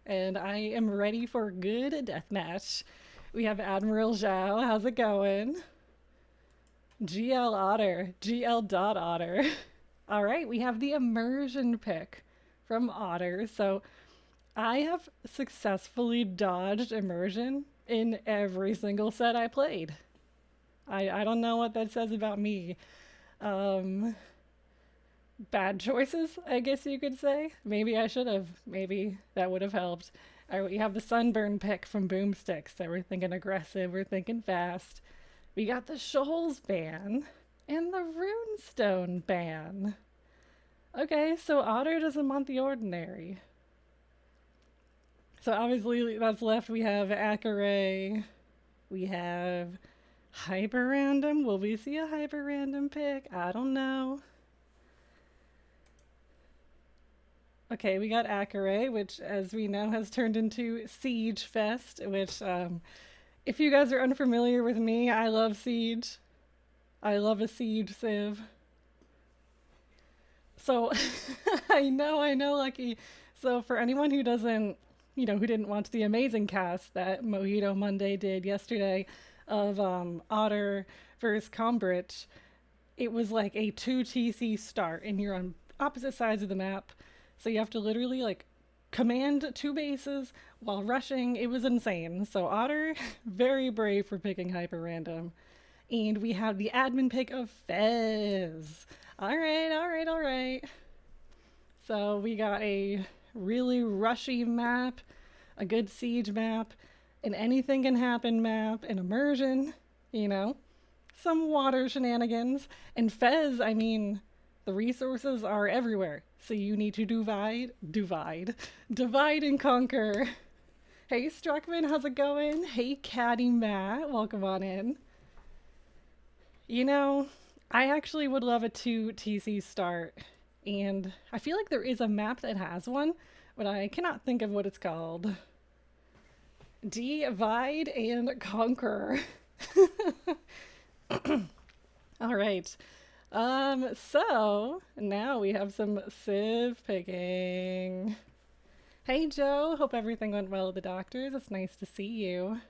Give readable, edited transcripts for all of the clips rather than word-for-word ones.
and I am ready for a good deathmatch. We have Admiral Zhao. How's it going? GL Otter. GL dot Otter. All right, we have the Immersion pick from Otter. So I have successfully dodged Immersion in every single set I played. I don't know what that says about me. Um, Bad choices, I guess you could say. Maybe I should have. Maybe that would have helped. All right, we have the Sunburn pick from boOmstik. So we're thinking aggressive, we're thinking fast. We got the Shoals ban and the Runestone ban. Okay, so Otter doesn't want the ordinary. So obviously that's left. We have Acaray. We have HyperRandom. Will we see a HyperRandom pick? I don't know. Okay, we got Acaray, which, as we know, has turned into Siege Fest, which, if you guys are unfamiliar with me, I love Siege. I love a Siege Civ. So, I know, Lucky. So, for anyone who doesn't, who didn't watch the amazing cast that Mojito Monday did yesterday of Otter versus Combridge, it was like a 2TC start, and you're on opposite sides of the map. So you have to literally like command two bases while rushing. It was insane. So Otter, very brave for picking hyper random. And we have the admin pick of Fez. All right. So we got a really rushy map, a good siege map, an anything can happen map, an immersion, you know, some water shenanigans. And Fez, I mean, the resources are everywhere. So you need to divide and conquer. Hey, Struckman, how's it going? Hey, Caddy Matt, welcome on in. You know, I actually would love a 2TC start. And I feel like there is a map that has one, but I cannot think of what it's called. Divide and conquer. All right. So now we have some civ picking. Hey Joe, hope everything went well at the doctors. It's nice to see you.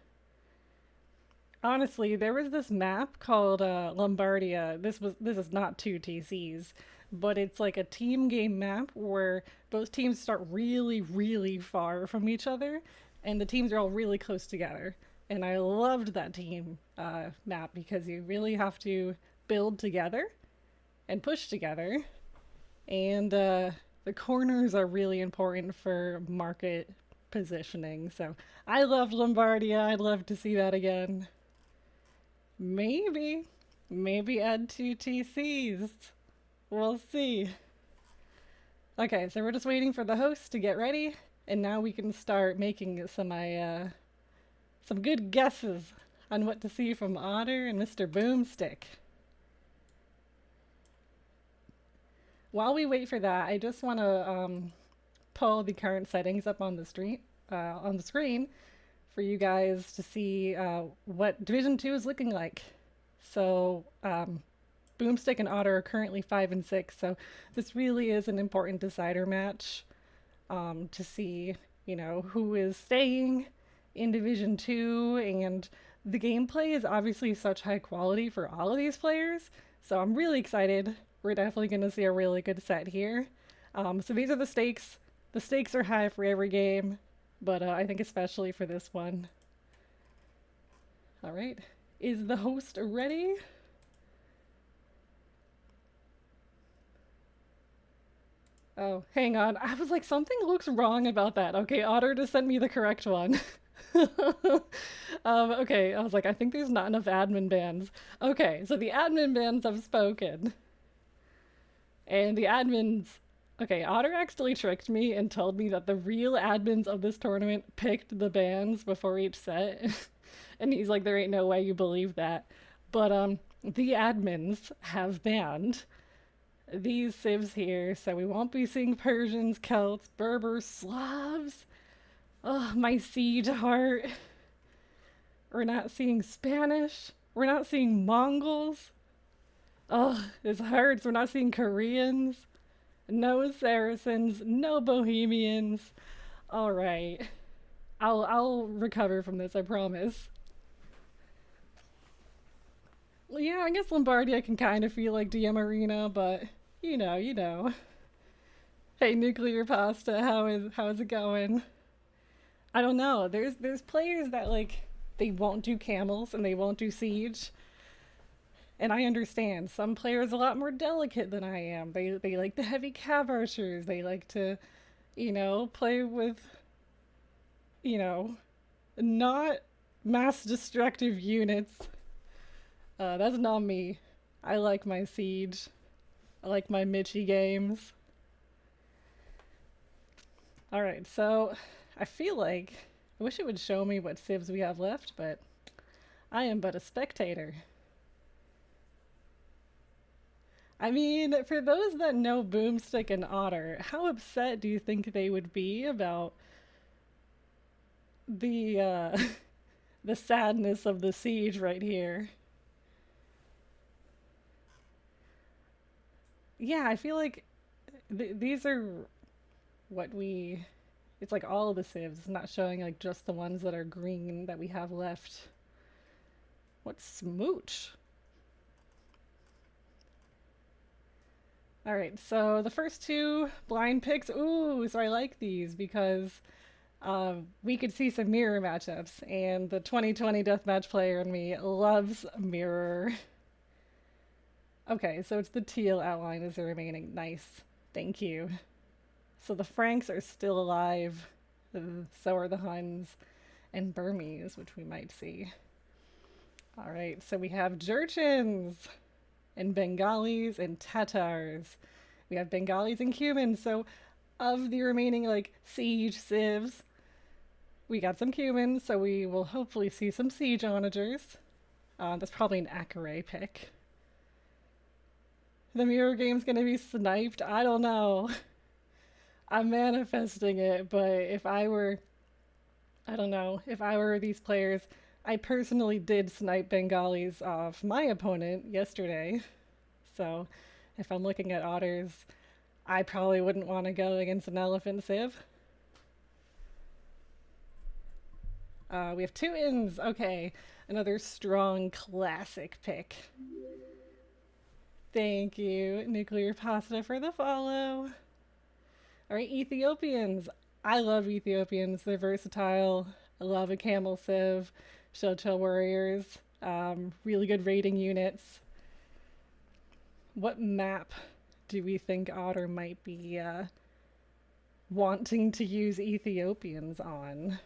Honestly, there was this map called Lombardia. This is not 2TCs, but it's like a team game map where both teams start really far from each other, and the teams are all really close together. And I loved that team map because you really have to build together and push together. And the corners are really important for market positioning. So I loved Lombardia. I'd love to see that again. Maybe add 2TCs. We'll see. Okay, so we're just waiting for the host to get ready, and now we can start making some good guesses on what to see from Otter and Mr. boOmstik. While we wait for that, I just want to pull the current settings up on the screen for you guys to see what Division 2 is looking like. So boOmstik and Otter are currently 5 and 6, so this really is an important decider match to see, who is staying in Division 2, and the gameplay is obviously such high quality for all of these players, so I'm really excited. We're definitely going to see a really good set here. So these are the stakes. The stakes are high for every game, but I think especially for this one. All right. Is the host ready? Oh, hang on. I was like, something looks wrong about that. Okay, Otter just sent me the correct one. Okay, I was like, I think there's not enough admin bans. Okay, so the admin bans have spoken. And the admins. Okay, Otter actually tricked me and told me that the real admins of this tournament picked the bans before each set. And he's like, there ain't no way you believe that. But the admins have banned these civs here, so we won't be seeing Persians, Celts, Berbers, Slavs. Oh, my siege heart. We're not seeing Spanish. We're not seeing Mongols. Oh, this hurts. We're not seeing Koreans. No Saracens. No Bohemians. All right. I'll recover from this, I promise. Well, yeah, I guess Lombardia can kind of feel like DM Arena, but you know. Hey, nuclear pasta, how's it going? I don't know. There's players that like they won't do camels and they won't do siege, and I understand. Some players a lot more delicate than I am. They like the heavy cav archers. They like to, play with, you know, not mass destructive units. That's not me. I like my siege. I like my Mitchy games. All right, so I feel like I wish it would show me what civs we have left, but I am but a spectator. I mean, for those that know boOmstik and Otter, how upset do you think they would be about the the sadness of the siege right here? Yeah, I feel like these are what we. It's like all of the civs, not showing like just the ones that are green that we have left. What smooch? All right, so the first two blind picks. Ooh, so I like these because we could see some mirror matchups, and the 2020 deathmatch player in me loves mirror. Okay, so it's the teal outline is the remaining. Nice. Thank you. So the Franks are still alive. So are the Huns and Burmese, which we might see. All right, so we have Jurchens and Bengalis and Tatars. We have Bengalis and Cumans. So of the remaining like siege civs, we got some Cumans. So we will hopefully see some siege onagers. That's probably an Acaray pick. The mirror game's gonna be sniped. I don't know. I'm manifesting it, but if I were, I don't know, if I were these players, I personally did snipe Bengalis off my opponent yesterday. So if I'm looking at otters, I probably wouldn't want to go against an elephant civ. We have Teutons. Okay, another strong classic pick. Thank you, Nuclear Pasta, for the follow. All right, Ethiopians. I love Ethiopians. They're versatile. I love a camel civ, Shotel warriors, really good raiding units. What map do we think Otter might be wanting to use Ethiopians on?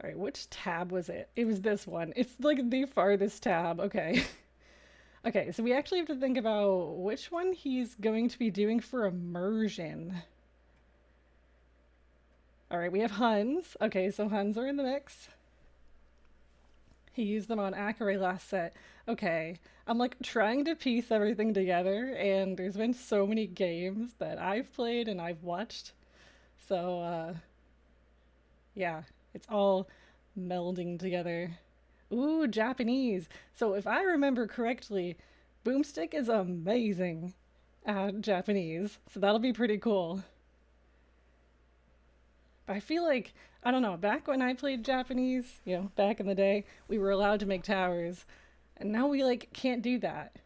All right, which tab was it? It was this one. It's like the farthest tab. Okay. Okay, so we actually have to think about which one he's going to be doing for immersion. All right, we have Huns. Okay, so Huns are in the mix. He used them on Acaray last set. Okay, I'm like trying to piece everything together, and there's been so many games that I've played and I've watched. So, yeah, it's all melding together. Ooh, Japanese. So if I remember correctly, boOmstik is amazing at Japanese. So that'll be pretty cool. But I feel like, I don't know, back when I played Japanese, back in the day, we were allowed to make towers. And now we like can't do that.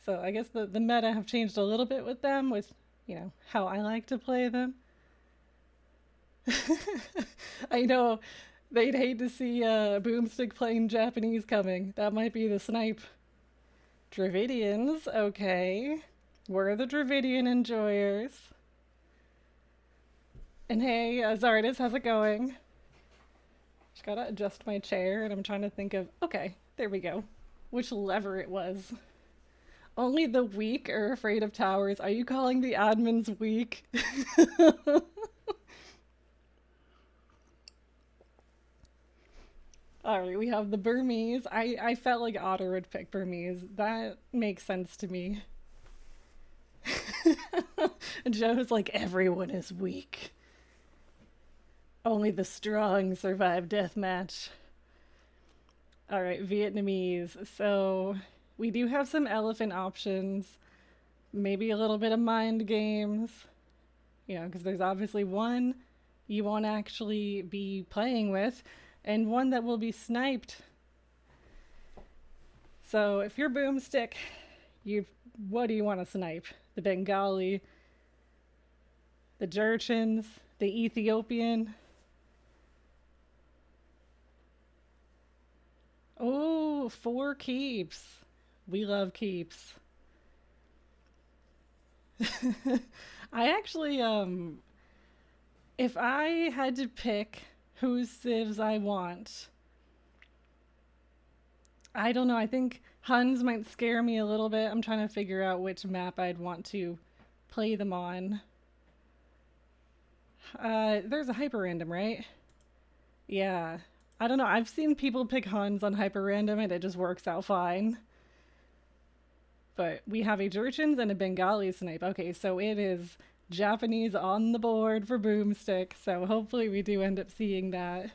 So I guess the meta have changed a little bit with them, with, how I like to play them. I know they'd hate to see boOmstik playing Japanese coming. That might be the snipe. Dravidians, okay. We're the Dravidian enjoyers. And hey, Zardis, how's it going? Just gotta adjust my chair, and I'm trying to think of. Okay, there we go. Which lever it was. Only the weak are afraid of towers. Are you calling the admins weak? All right, we have the Burmese. I felt like Otter would pick Burmese. That makes sense to me. Joe's like, everyone is weak. Only the strong survive deathmatch. All right, Vietnamese. So we do have some elephant options. Maybe a little bit of mind games. You know, because there's obviously one you won't actually be playing with, and one that will be sniped. So if you're boOmstik, you what do you want to snipe? The Bengali, the Jurchens, the Ethiopian. Oh, 4 keeps. We love keeps. I actually, if I had to pick whose civs I want, I don't know. I think Huns might scare me a little bit. I'm trying to figure out which map I'd want to play them on. There's a HyperRandom, right? Yeah. I don't know. I've seen people pick Huns on HyperRandom and it just works out fine. But we have a Jurchens and a Bengali snipe. Okay, so it is Japanese on the board for boOmstik. So hopefully we do end up seeing that.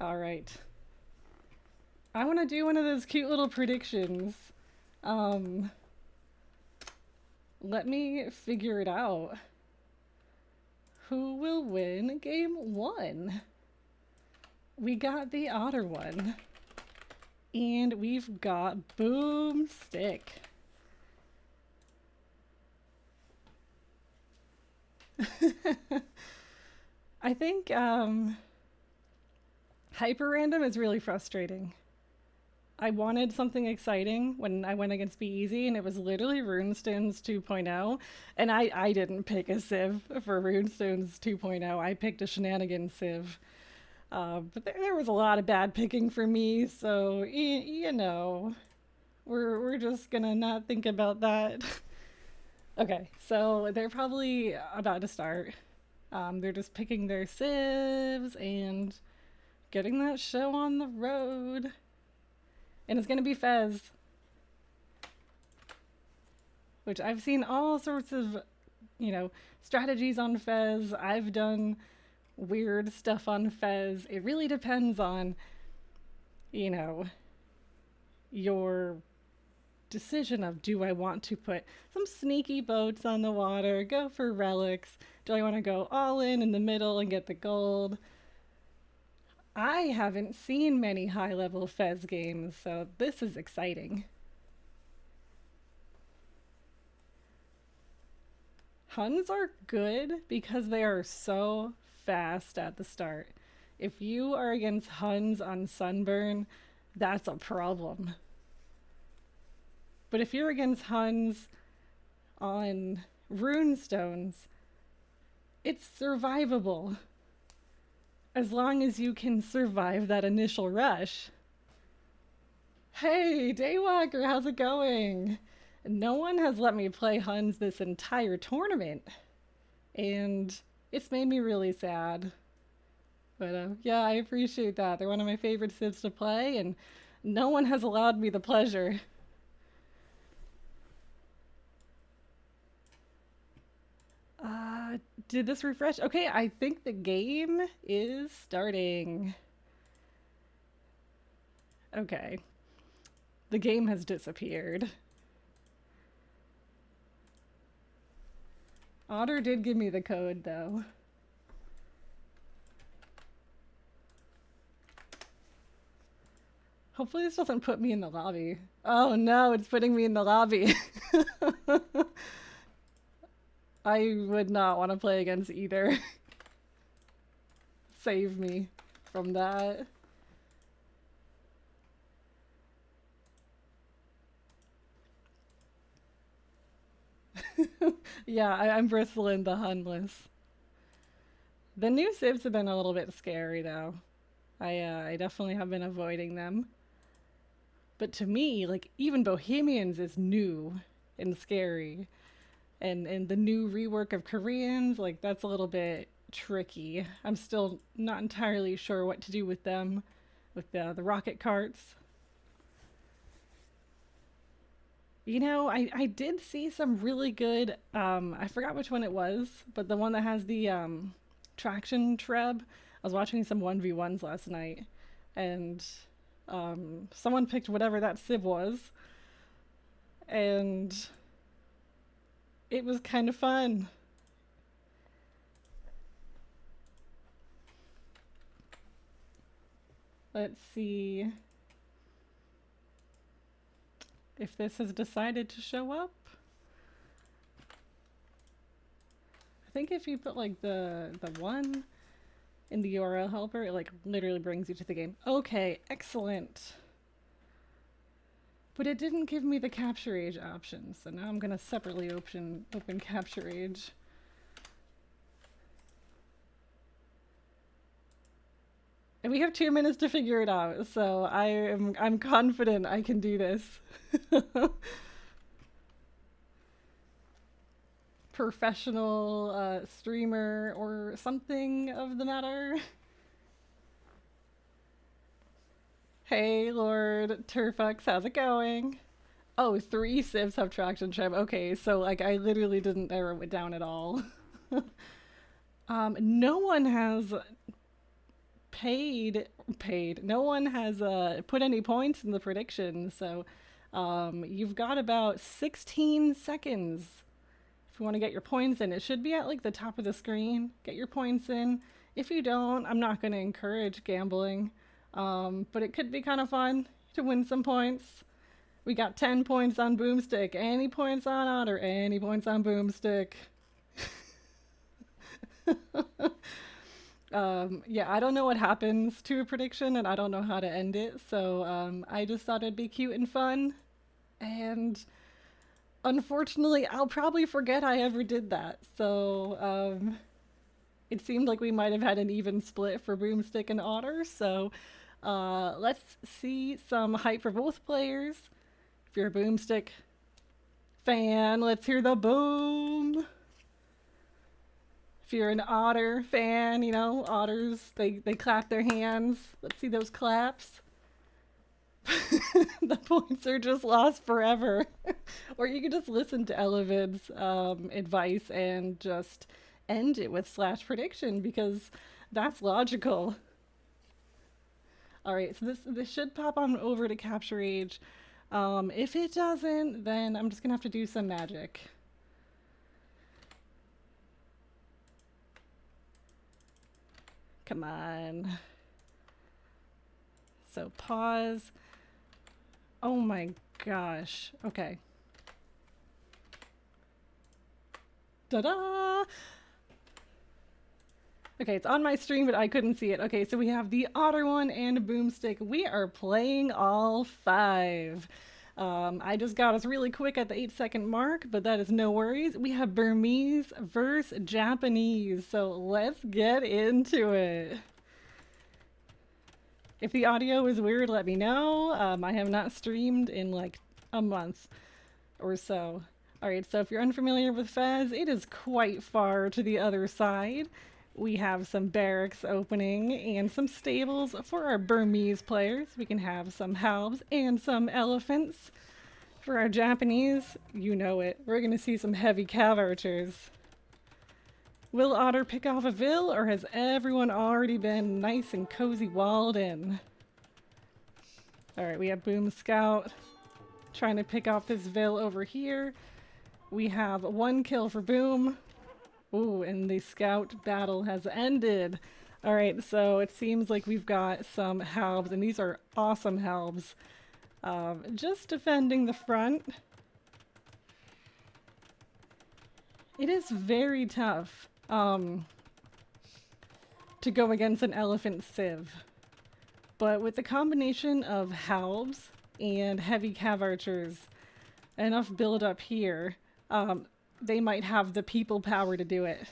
All right. I want to do one of those cute little predictions. Um, Let me figure it out. Who will win game 1? We got the Otter one. And we've got boOmstik. I think HyperRandom is really frustrating. I wanted something exciting when I went against Be Easy, and it was literally Runestones 2.0. And I didn't pick a civ for Runestones 2.0. I picked a shenanigan civ. But there was a lot of bad picking for me, so you know, we're just gonna not think about that. Okay, so they're probably about to start. They're just picking their civs and getting that show on the road. And it's gonna be Fez. Which I've seen all sorts of, you know, strategies on Fez. I've done weird stuff on Fez. It really depends on, you know, your decision of, do I want to put some sneaky boats on the water, go for relics? Do I want to go all in the middle and get the gold? I haven't seen many high-level Fez games, so this is exciting. Huns are good because they are so fast at the start. If you are against Huns on Sunburn, that's a problem. But if you're against Huns on Runestones, it's survivable. As long as you can survive that initial rush. Hey, Daywalker, how's it going? No one has let me play Huns this entire tournament. And it's made me really sad. But yeah, I appreciate that. They're one of my favorite civs to play, and no one has allowed me the pleasure. Did this refresh? Okay, I think the game is starting. Okay. The game has disappeared. Otter did give me the code, though. Hopefully this doesn't put me in the lobby. Oh no, it's putting me in the lobby. I would not want to play against either. Save me from that. Yeah, I'm bristling the Hunless. The new civs have been a little bit scary, though. I definitely have been avoiding them. But to me, like, even Bohemians is new and scary. And the new rework of Koreans, like, that's a little bit tricky. I'm still not entirely sure what to do with them, with the rocket carts. You know, I did see some really good, I forgot which one it was, but the one that has the traction treb. I was watching some 1v1s last night, and someone picked whatever that civ was, and It was kind of fun. Let's see if this has decided to show up. I think if you put like the one in the URL helper, it like literally brings you to the game. Okay, excellent. But it didn't give me the capture age option, so now I'm gonna separately open capture age. And we have 2 minutes to figure it out, so I'm confident I can do this. Professional streamer or something of the matter. Hey, Lord Turfux, how's it going? Oh, 3 civs have traction chime. Okay, so like I literally didn't narrow it down at all. No one has paid. No one has put any points in the prediction, so you've got about 16 seconds if you want to get your points in. It should be at like the top of the screen. Get your points in. If you don't, I'm not going to encourage gambling, but it could be kind of fun to win some points. We got 10 points on boOmstik. Any points on Otter? Any points on boOmstik? Yeah, I don't know what happens to a prediction, and I don't know how to end it, so I just thought it'd be cute and fun. And unfortunately, I'll probably forget I ever did that. So it seemed like we might have had an even split for boOmstik and Otter. So let's see some hype for both players. If you're a boOmstik fan, let's hear the boom. If you're an Otter fan, you know, Otters, they clap their hands. Let's see those claps. The points are just lost forever. Or you could just listen to Elevid's advice and just end it with / prediction, because that's logical. Alright, so this should pop on over to capture age. If it doesn't, then I'm just gonna have to do some magic. Come on. So pause. Oh my gosh. Okay. Ta-da! Okay, it's on my stream, but I couldn't see it. Okay, so we have the Otter one and boOmstik. We are playing all 5. I just got us really quick at the 8-second mark, but that is no worries. We have Burmese versus Japanese, so let's get into it. If the audio is weird, let me know. I have not streamed in like a month or so. Alright, so if you're unfamiliar with Fez, it is quite far to the other side. We have some barracks opening and some stables for our Burmese players. We can have some halves and some elephants. For our Japanese, you know it, we're going to see some heavy cav archers. Will Otter pick off a Vil, or has everyone already been nice and cozy walled in? Alright, we have Boom Scout trying to pick off this Vil over here. We have 1 kill for Boom. Ooh, and the scout battle has ended. Alright, so it seems like we've got some halbs, and these are awesome halbs. Just defending the front. It is very tough to go against an elephant civ. But with the combination of halbs and heavy cav archers, enough build up here, they might have the people power to do it.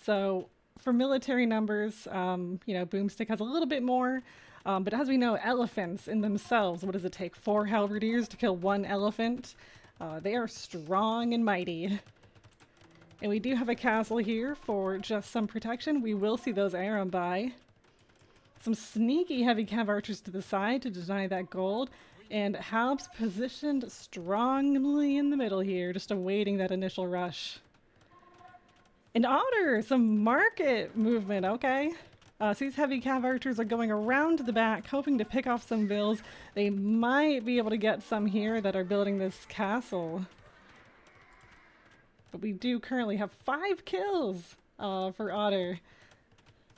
So for military numbers, you know, boOmstik has a little bit more, but as we know, elephants in themselves, what does it take? 4 halberdiers to kill 1 elephant? They are strong and mighty. And we do have a castle here for just some protection. We will see those Aram by. Some sneaky heavy cav archers to the side to deny that gold. And halbs positioned strongly in the middle here, just awaiting that initial rush. And Otter, some market movement, okay. So these heavy cav archers are going around the back, hoping to pick off some Vils. They might be able to get some here that are building this castle. But we do currently have 5 kills for Otter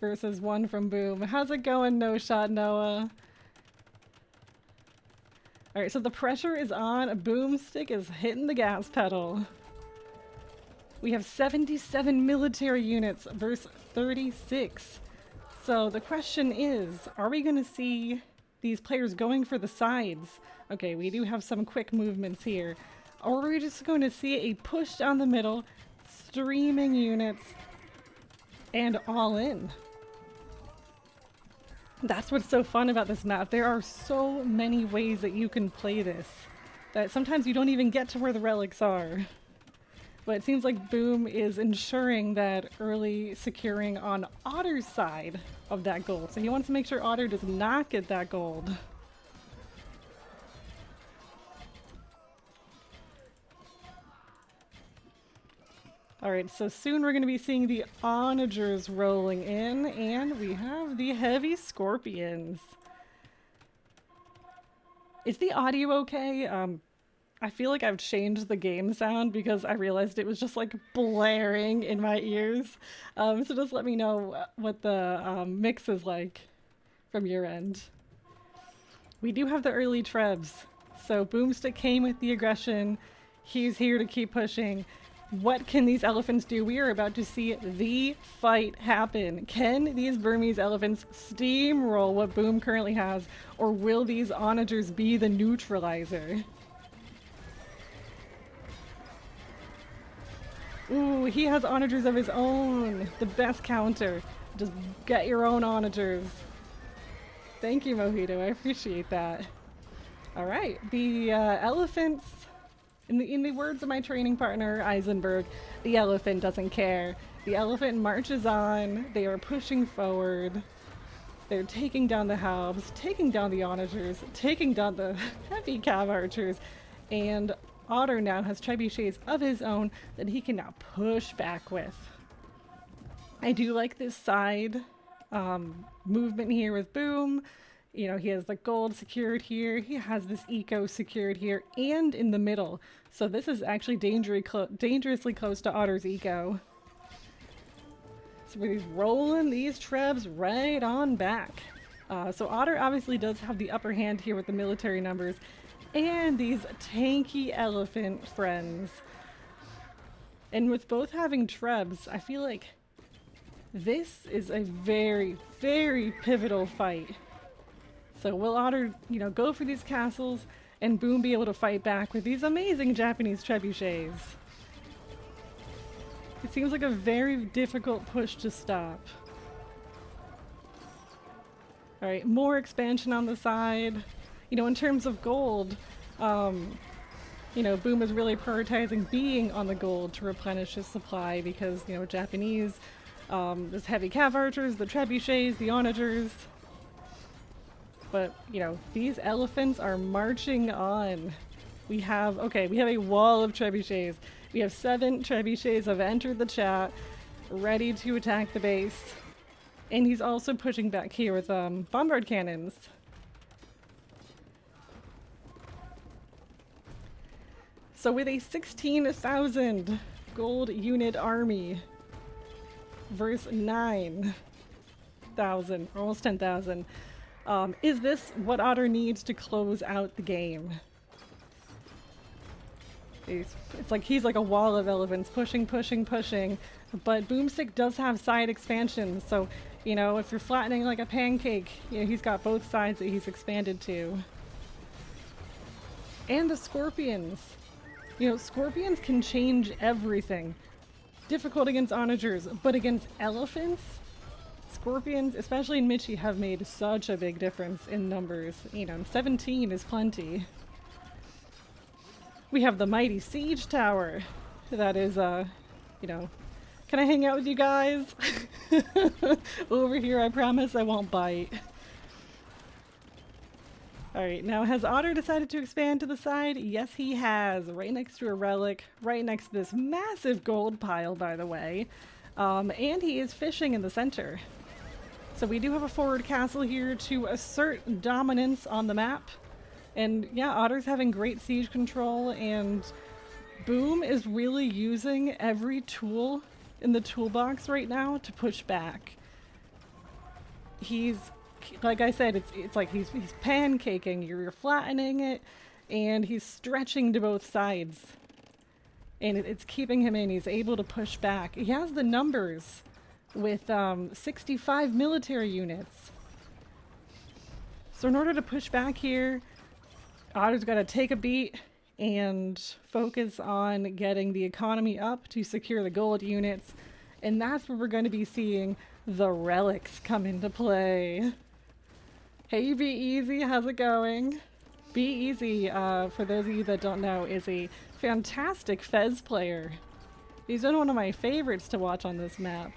versus 1 from Boom. How's it going, No Shot Noah? Alright, so the pressure is on. Boomstik is hitting the gas pedal. We have 77 military units versus 36. So the question is, are we going to see these players going for the sides? Okay, we do have some quick movements here. Or are we just going to see a push down the middle, streaming units, and all in? That's what's so fun about this map. There are so many ways that you can play this that sometimes you don't even get to where the relics are. But it seems like Boom is ensuring that early securing on Otter's side of that gold. So he wants to make sure Otter does not get that gold. Alright, so soon we're going to be seeing the Onagers rolling in, and we have the heavy Scorpions. Is the audio okay? I feel like I've changed the game sound because I realized it was just like blaring in my ears. So just let me know what the mix is like from your end. We do have the early trebs. So boOmstik came with the aggression. He's here to keep pushing. What can these elephants do? We are about to see the fight happen. Can these Burmese elephants steamroll what Boom currently has, or will these onagers be the neutralizer? Ooh, he has onagers of his own. The best counter. Just get your own onagers. Thank you, Mojito. I appreciate that. All right, the elephants. In the words of my training partner, Eisenberg, the elephant doesn't care. The elephant marches on. They are pushing forward. They're taking down the halbs, taking down the onagers, taking down the heavy cav archers, and Otter now has trebuchets of his own that he can now push back with. I do like this side movement here with Boom. You know, he has the gold secured here. He has this eco secured here and in the middle. So this is actually dangerously close to Otter's eco. So he's rolling these trebs right on back. So Otter obviously does have the upper hand here with the military numbers and these tanky elephant friends. And with both having trebs, I feel like this is a very, very pivotal fight. So will Otter, you know, go for these castles and Boom be able to fight back with these amazing Japanese trebuchets? It seems like a very difficult push to stop. Alright, more expansion on the side. You know, in terms of gold, you know, Boom is really prioritizing being on the gold to replenish his supply because, you know, Japanese, there's heavy cav archers, the trebuchets, the onagers. But, you know, these elephants are marching on. We have a wall of trebuchets. We have 7 trebuchets have entered the chat, ready to attack the base. And he's also pushing back here with bombard cannons. So with a 16,000 gold unit army versus 9,000, almost 10,000, is this what Otter needs to close out the game? It's like he's like a wall of elephants, pushing, pushing, pushing. But boOmstik does have side expansions, so, you know, if you're flattening like a pancake, you know, he's got both sides that he's expanded to. And the scorpions. You know, scorpions can change everything. Difficult against onagers, but against elephants? Scorpions, especially in Michi, have made such a big difference in numbers. You know, 17 is plenty. We have the mighty siege tower. That is, you know, can I hang out with you guys? Over here, I promise I won't bite. Alright, now has Otter decided to expand to the side? Yes, he has. Right next to a relic, right next to this massive gold pile, by the way. And he is fishing in the center. So we do have a forward castle here to assert dominance on the map. And yeah, Otter's having great siege control, and Boom is really using every tool in the toolbox right now to push back. He's, like I said, it's like he's pancaking, you're flattening it, and he's stretching to both sides. And it's keeping him in, he's able to push back. He has the numbers with 65 military units. So in order to push back here, Otter's got to take a beat and focus on getting the economy up to secure the gold units. And that's where we're going to be seeing the relics come into play. Hey, Be Easy, how's it going? Be Easy, for those of you that don't know, is a fantastic Fez player. He's been one of my favorites to watch on this map.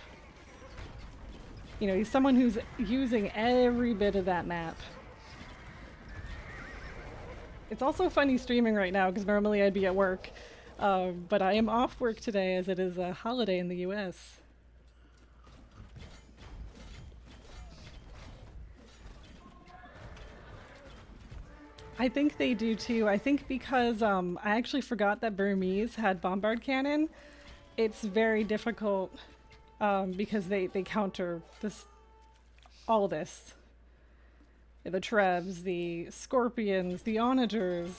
You know, he's someone who's using every bit of that map. It's also funny streaming right now because normally I'd be at work, but I am off work today as it is a holiday in the US. I think they do too. I think because I actually forgot that Burmese had bombard cannon. It's very difficult because they counter this, all this. The Trebs, the Scorpions, the Onagers.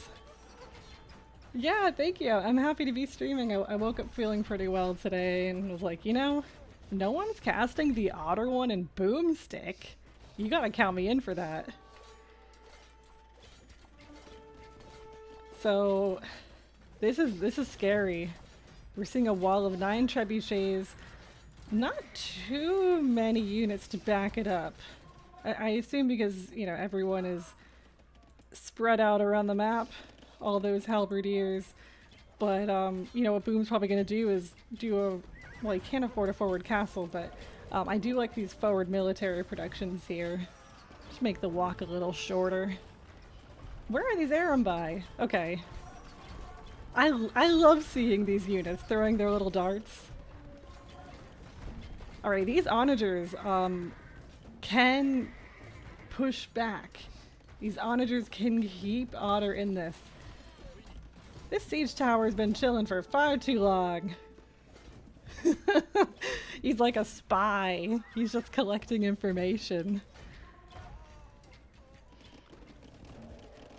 Yeah, thank you. I'm happy to be streaming. I woke up feeling pretty well today and was like, you know, no one's casting the Otter one in boOmstik. You gotta count me in for that. So, this is scary. We're seeing a wall of 9 trebuchets. Not too many units to back it up. I assume because, you know, everyone is spread out around the map, all those halberdiers. But, you know, what Boom's probably going to do is do a, well, he can't afford a forward castle, but I do like these forward military productions here. Just make the walk a little shorter. Where are these Arumbai? Okay. I love seeing these units throwing their little darts. Alright, these onagers, can push back. These onagers can keep Otter in this. This siege tower's been chilling for far too long. He's like a spy. He's just collecting information.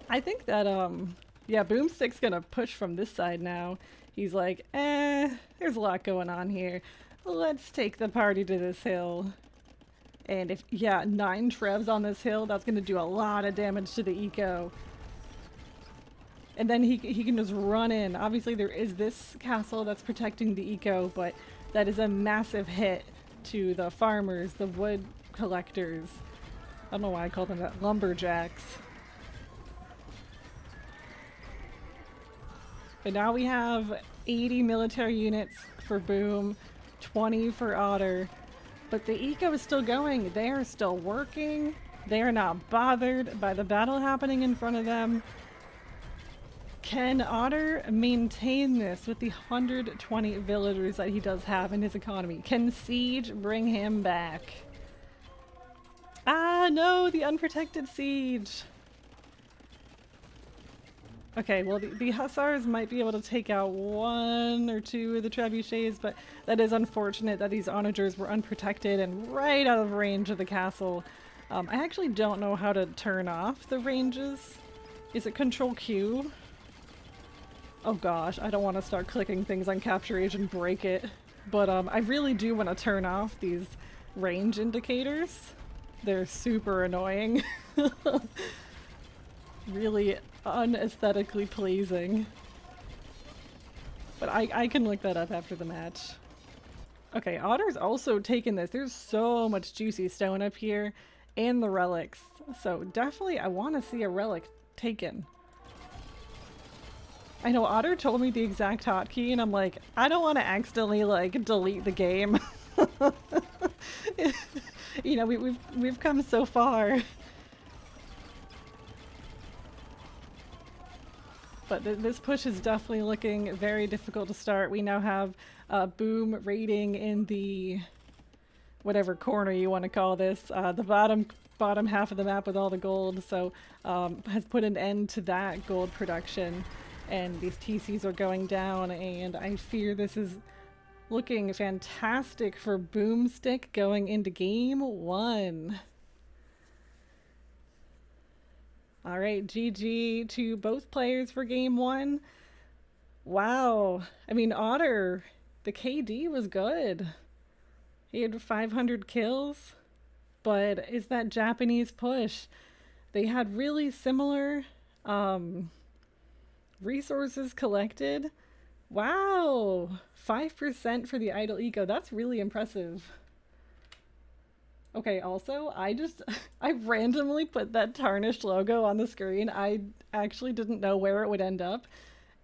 I think that, yeah, boOmstik's gonna push from this side now. He's like, there's a lot going on here. Let's take the party to this hill. And if, yeah, 9 Trebs on this hill, that's going to do a lot of damage to the eco. And then he can just run in. Obviously there is this castle that's protecting the eco, but that is a massive hit to the farmers, the wood collectors. I don't know why I call them that, lumberjacks. But now we have 80 military units for Boom, 20 for Otter. But the eco is still going. They are still working. They are not bothered by the battle happening in front of them. Can Otter maintain this with the 120 villagers that he does have in his economy? Can Siege bring him back? Ah, no, the unprotected Siege. Okay, well, the Hussars might be able to take out 1 or 2 of the trebuchets, but that is unfortunate that these onagers were unprotected and right out of range of the castle. I actually don't know how to turn off the ranges. Is it Control Q? Oh gosh, I don't want to start clicking things on Capture Age and break it. But I really do want to turn off these range indicators. They're super annoying. Really unaesthetically pleasing. But I can look that up after the match. Okay, Otter's also taken this. There's so much juicy stone up here and the relics. So definitely I want to see a relic taken. I know Otter told me the exact hotkey and I'm like, I don't want to accidentally like delete the game. You know, we've come so far. But this push is definitely looking very difficult to start. We now have Boom raiding in the whatever corner you want to call this, the bottom half of the map with all the gold. So has put an end to that gold production. and these TCs are going down, and I fear this is looking fantastic for boOmstik going into game 1. Alright, GG to both players for game 1. Wow. I mean, Otter, the KD was good. He had 500 kills, but it's that Japanese push. They had really similar resources collected. Wow, 5% for the idle eco. That's really impressive. Okay, also, I randomly put that Tarnished logo on the screen. I actually didn't know where it would end up,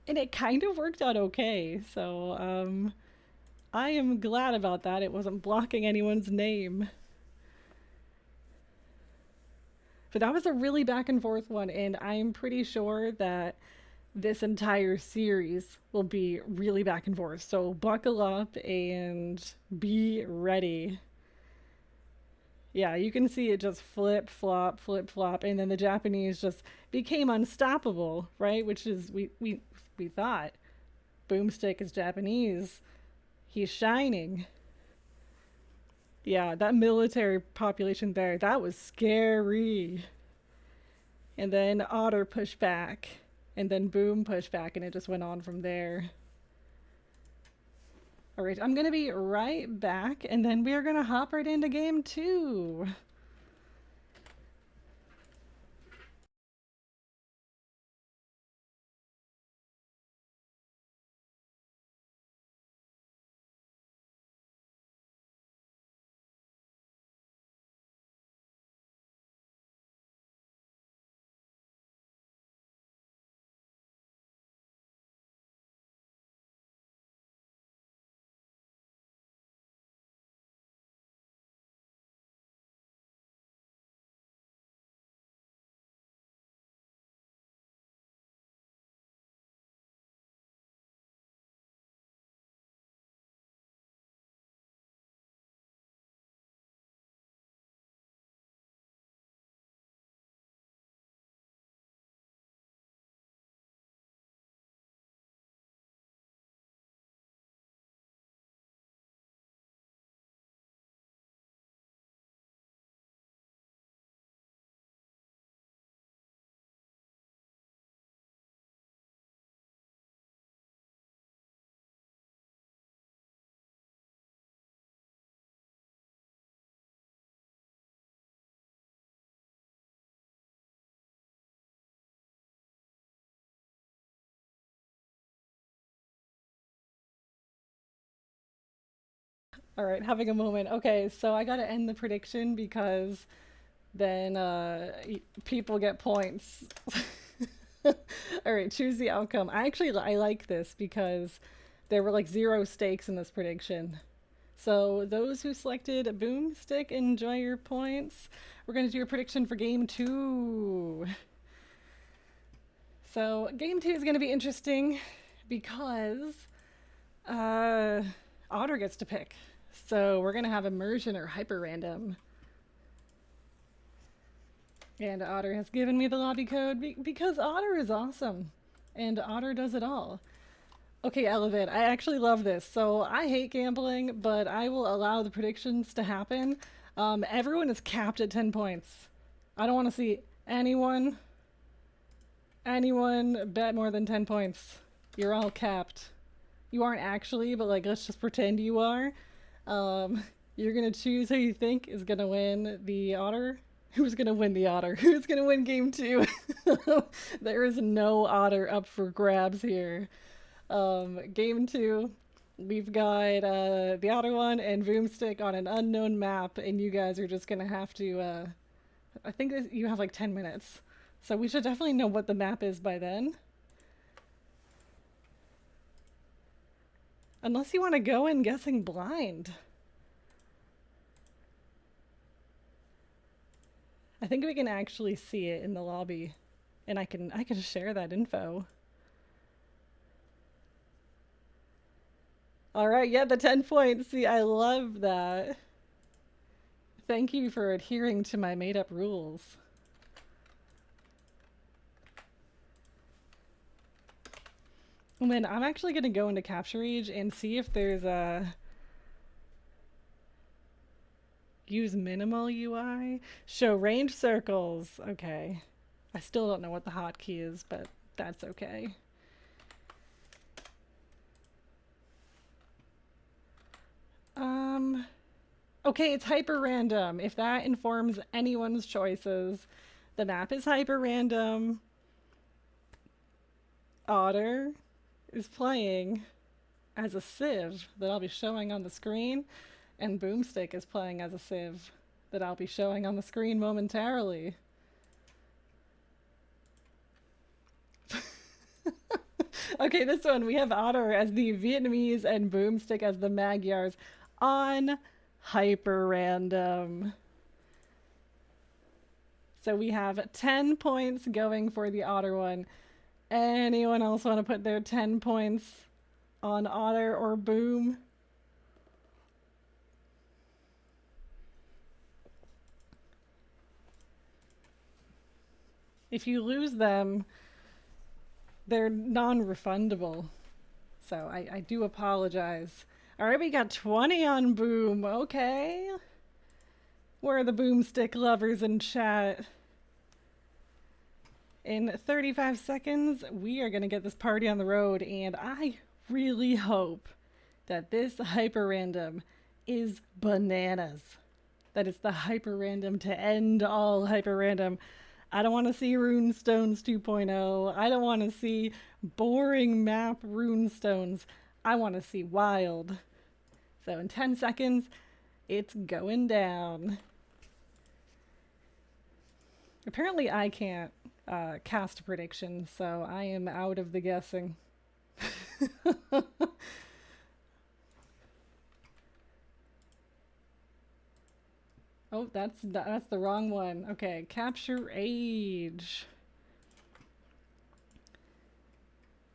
and it kind of worked out okay. So, I am glad about that. It wasn't blocking anyone's name. But that was a really back and forth one, and I'm pretty sure that this entire series will be really back and forth. So buckle up and be ready. Yeah, you can see it just flip flop, and then the Japanese just became unstoppable, right? Which is we thought boOmstik is Japanese. He's shining. Yeah, that military population there, that was scary. And then Otter pushed back, and then Boom pushed back, and it just went on from there. All right, I'm gonna be right back, and then we are gonna hop right into game 2. All right, having a moment. Okay, so I gotta end the prediction because then people get points. All right, choose the outcome. I like this because there were like 0 stakes in this prediction. So those who selected boOmstik, enjoy your points. We're gonna do a prediction for game 2. So game 2 is gonna be interesting because Otter gets to pick. So we're gonna have Immersion or HyperRandom. And Otter has given me the lobby code because Otter is awesome. And Otter does it all. Okay, Elevate, I actually love this. So I hate gambling, but I will allow the predictions to happen. Everyone is capped at 10 points. I don't want to see anyone bet more than 10 points. You're all capped. You aren't actually, but like, let's just pretend you are. You're gonna choose who you think is gonna win the Otter. Who's gonna win the Otter? Who's gonna win game 2? There is no Otter up for grabs here. Game 2, we've got the Otter one and boOmstik on an unknown map, and you guys are just gonna have to. I think you have like 10 minutes, so we should definitely know what the map is by then. Unless you want to go in guessing blind. I think we can actually see it in the lobby, and I can share that info. All right, yeah, the 10 points. See, I love that. Thank you for adhering to my made-up rules. And then I'm actually going to go into Capture Age and see if there's a use minimal UI. Show range circles. Okay. I still don't know what the hotkey is, but that's okay. Okay, it's HyperRandom. If that informs anyone's choices, the map is HyperRandom. Otter is playing as a Civ that I'll be showing on the screen, and boOmstik is playing as a Civ that I'll be showing on the screen momentarily. Okay, this one we have Otter as the Vietnamese and boOmstik as the Magyars on HyperRandom. So we have 10 points going for the Otter one. Anyone else want to put their 10 points on Otter or boOm? If you lose them, they're non-refundable. So I do apologize. All right, we got 20 on boOm. Okay. Where are the boOmstik lovers in chat? In 35 seconds, we are going to get this party on the road, and I really hope that this HyperRandom is bananas. That it's the HyperRandom to end all HyperRandom. I don't want to see Runestones 2.0. I don't want to see boring map Runestones. I want to see wild. So in 10 seconds, it's going down. Apparently I can't cast a prediction, so I am out of the guessing. Oh, that's the wrong one. Okay, Capture Age.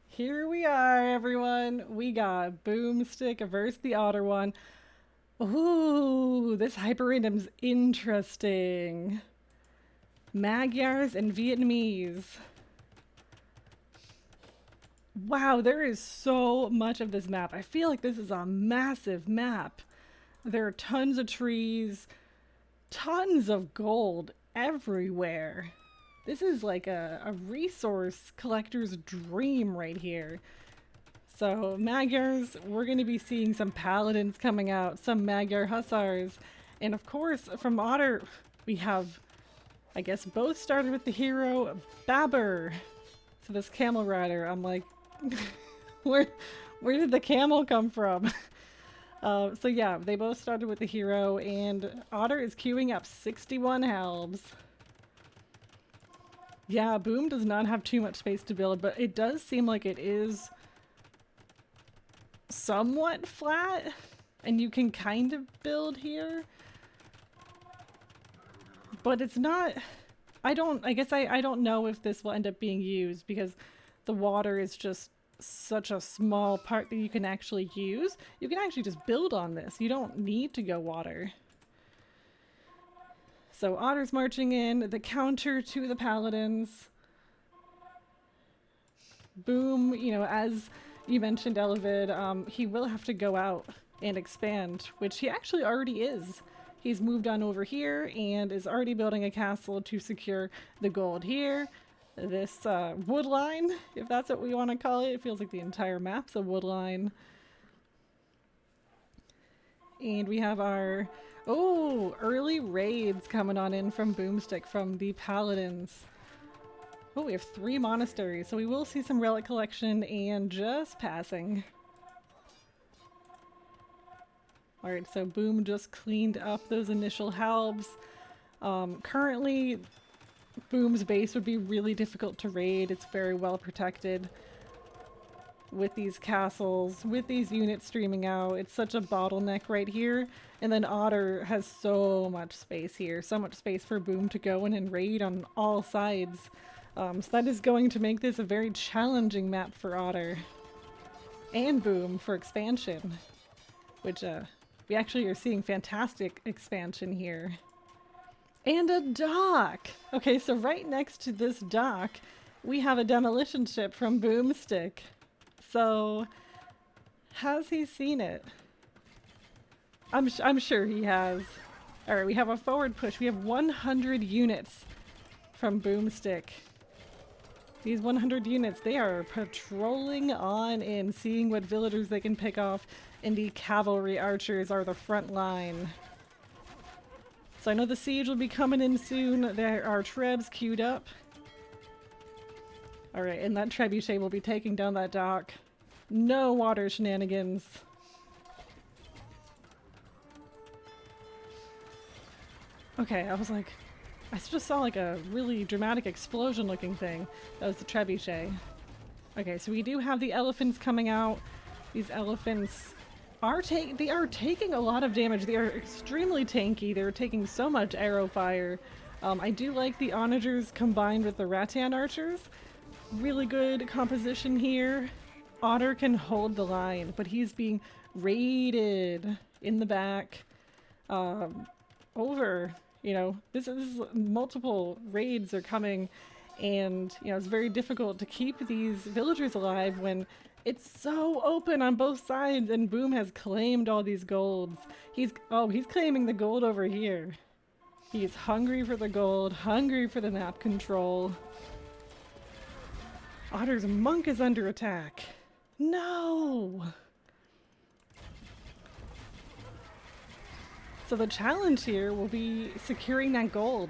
Here we are, everyone. We got boOmstik versus the Otter one. Ooh, this HyperRandom's interesting. Magyars and Vietnamese. Wow, there is so much of this map. I feel like this is a massive map. There are tons of trees, tons of gold everywhere. This is like a resource collector's dream right here. So Magyars, we're going to be seeing some paladins coming out, some Magyar hussars. And of course, from Otter, we have, I guess, both started with the hero Babur. So this camel rider, I'm like, where did the camel come from? So yeah, they both started with the hero, and Otter is queuing up 61 halbs. Yeah, boOm does not have too much space to build, but it does seem like it is somewhat flat, and you can kind of build here. But it's not... I guess I don't know if this will end up being used, because the water is just such a small part that you can actually use. You can actually just build on this. You don't need to go water. So Otter's marching in, the counter to the paladins. boOm, you know, as you mentioned, Elevid, he will have to go out and expand, which he actually already is. He's moved on over here and is already building a castle to secure the gold here. This wood line, if that's what we want to call it. It feels like the entire map's a wood line. And we have our, early raids coming on in from boOmstik, from the paladins. Oh, we have 3 monasteries, so we will see some relic collection and just passing. Alright, so boOm just cleaned up those initial halbs. Currently, boOm's base would be really difficult to raid. It's very well protected with these castles, with these units streaming out. It's such a bottleneck right here. And then Otter has so much space here, so much space for boOm to go in and raid on all sides. So that is going to make this a very challenging map for Otter and boOm for expansion, which we actually are seeing fantastic expansion here. And a dock! Okay, so right next to this dock, we have a demolition ship from boOmstik. So, has he seen it? I'm sure he has. Alright, we have a forward push. We have 100 units from boOmstik. These 100 units, they are patrolling on in, seeing what villagers they can pick off, and the cavalry archers are the front line. So I know the siege will be coming in soon. There are trebs queued up. Alright, and that trebuchet will be taking down that dock. No water shenanigans. Okay, I was like, I just saw like a really dramatic explosion looking thing. That was the trebuchet. Okay, so we do have the elephants coming out. These elephants are taking a lot of damage. They are extremely tanky. They're taking so much arrow fire. I do like the onagers combined with the rattan archers. Really good composition here. Otter can hold the line, but he's being raided in the back. Over. You know, this is multiple raids are coming, and you know it's very difficult to keep these villagers alive when it's so open on both sides. And Boom has claimed all these golds. He's claiming the gold over here. He's hungry for the gold, hungry for the map control. Otter's monk is under attack. No. So the challenge here will be securing that gold,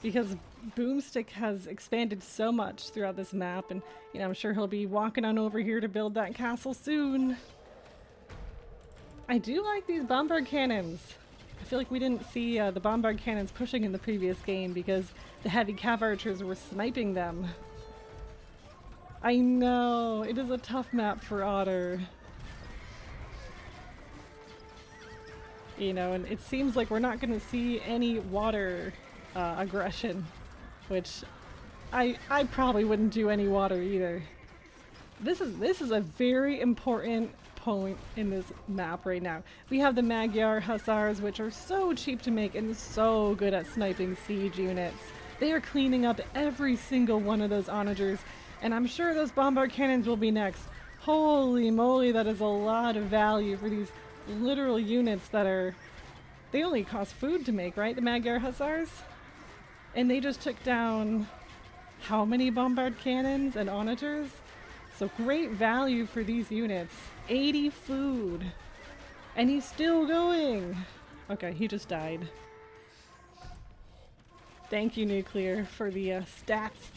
because boOmstik has expanded so much throughout this map, and you know I'm sure he'll be walking on over here to build that castle soon. I do like these bombard cannons. I feel like we didn't see the bombard cannons pushing in the previous game because the heavy cav archers were sniping them. I know, it is a tough map for Otter. You know, and it seems like we're not going to see any water aggression, which I probably wouldn't do any water either. This is a very important point in this map right now. We have the Magyar hussars, which are so cheap to make and so good at sniping siege units. They are cleaning up every single one of those onagers, and I'm sure those bombard cannons will be next. Holy moly, that is a lot of value for these literal units that are, they only cost food to make, right? The Magyar hussars? And they just took down how many bombard cannons and onagers? So great value for these units. 80 food. And he's still going. Okay, he just died. Thank you, Nuclear, for the stats.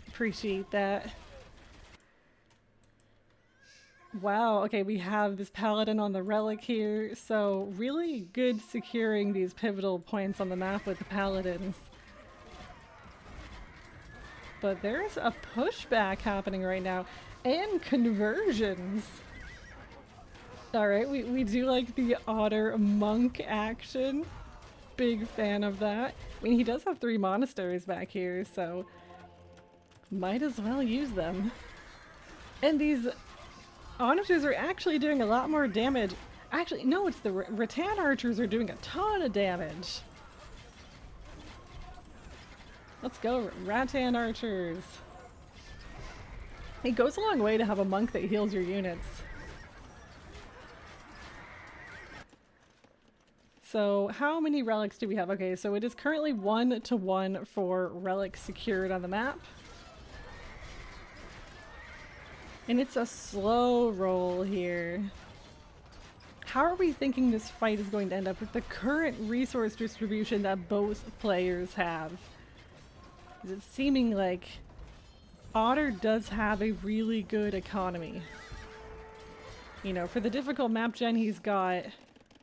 Appreciate that. Wow, okay, we have this paladin on the relic here, so really good securing these pivotal points on the map with the paladins. But there's a pushback happening right now, and conversions. Alright, we do like the Otter monk action. Big fan of that. I mean, he does have 3 monasteries back here, so might as well use them. And these onagers are actually doing a lot more damage. Actually, no, it's the rattan archers are doing a ton of damage. Let's go, rattan archers. It goes a long way to have a monk that heals your units. So how many relics do we have? Okay, so it is currently 1-to-1 for relics secured on the map. And it's a slow roll here. How are we thinking this fight is going to end up with the current resource distribution that both players have? Is it seeming like Otter does have a really good economy? You know, for the difficult map gen he's got,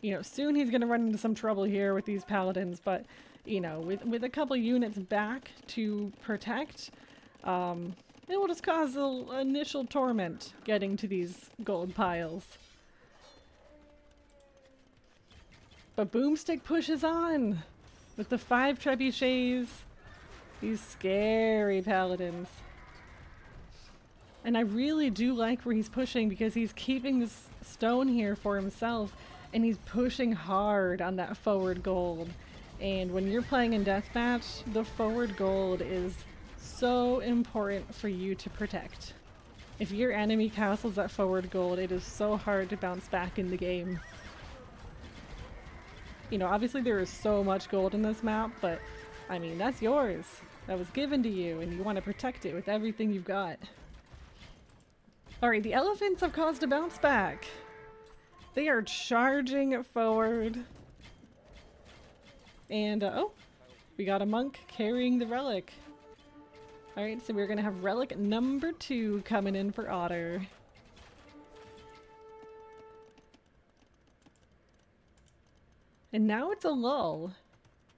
you know, soon he's going to run into some trouble here with these paladins, but, you know, with a couple units back to protect, it will just cause an initial torment getting to these gold piles. But boOmstik pushes on with the 5 trebuchets. These scary paladins. And I really do like where he's pushing because he's keeping this stone here for himself and he's pushing hard on that forward gold. And when you're playing in deathmatch, the forward gold is so important for you to protect. If your enemy castles at forward gold, it is so hard to bounce back in the game. You know, obviously there is so much gold in this map, but I mean, that's yours. That was given to you, and you want to protect it with everything you've got. Alright, the elephants have caused a bounce back. They are charging forward. And, oh, we got a monk carrying the relic. Alright, so we're gonna have relic number 2 coming in for Otter. And now it's a lull.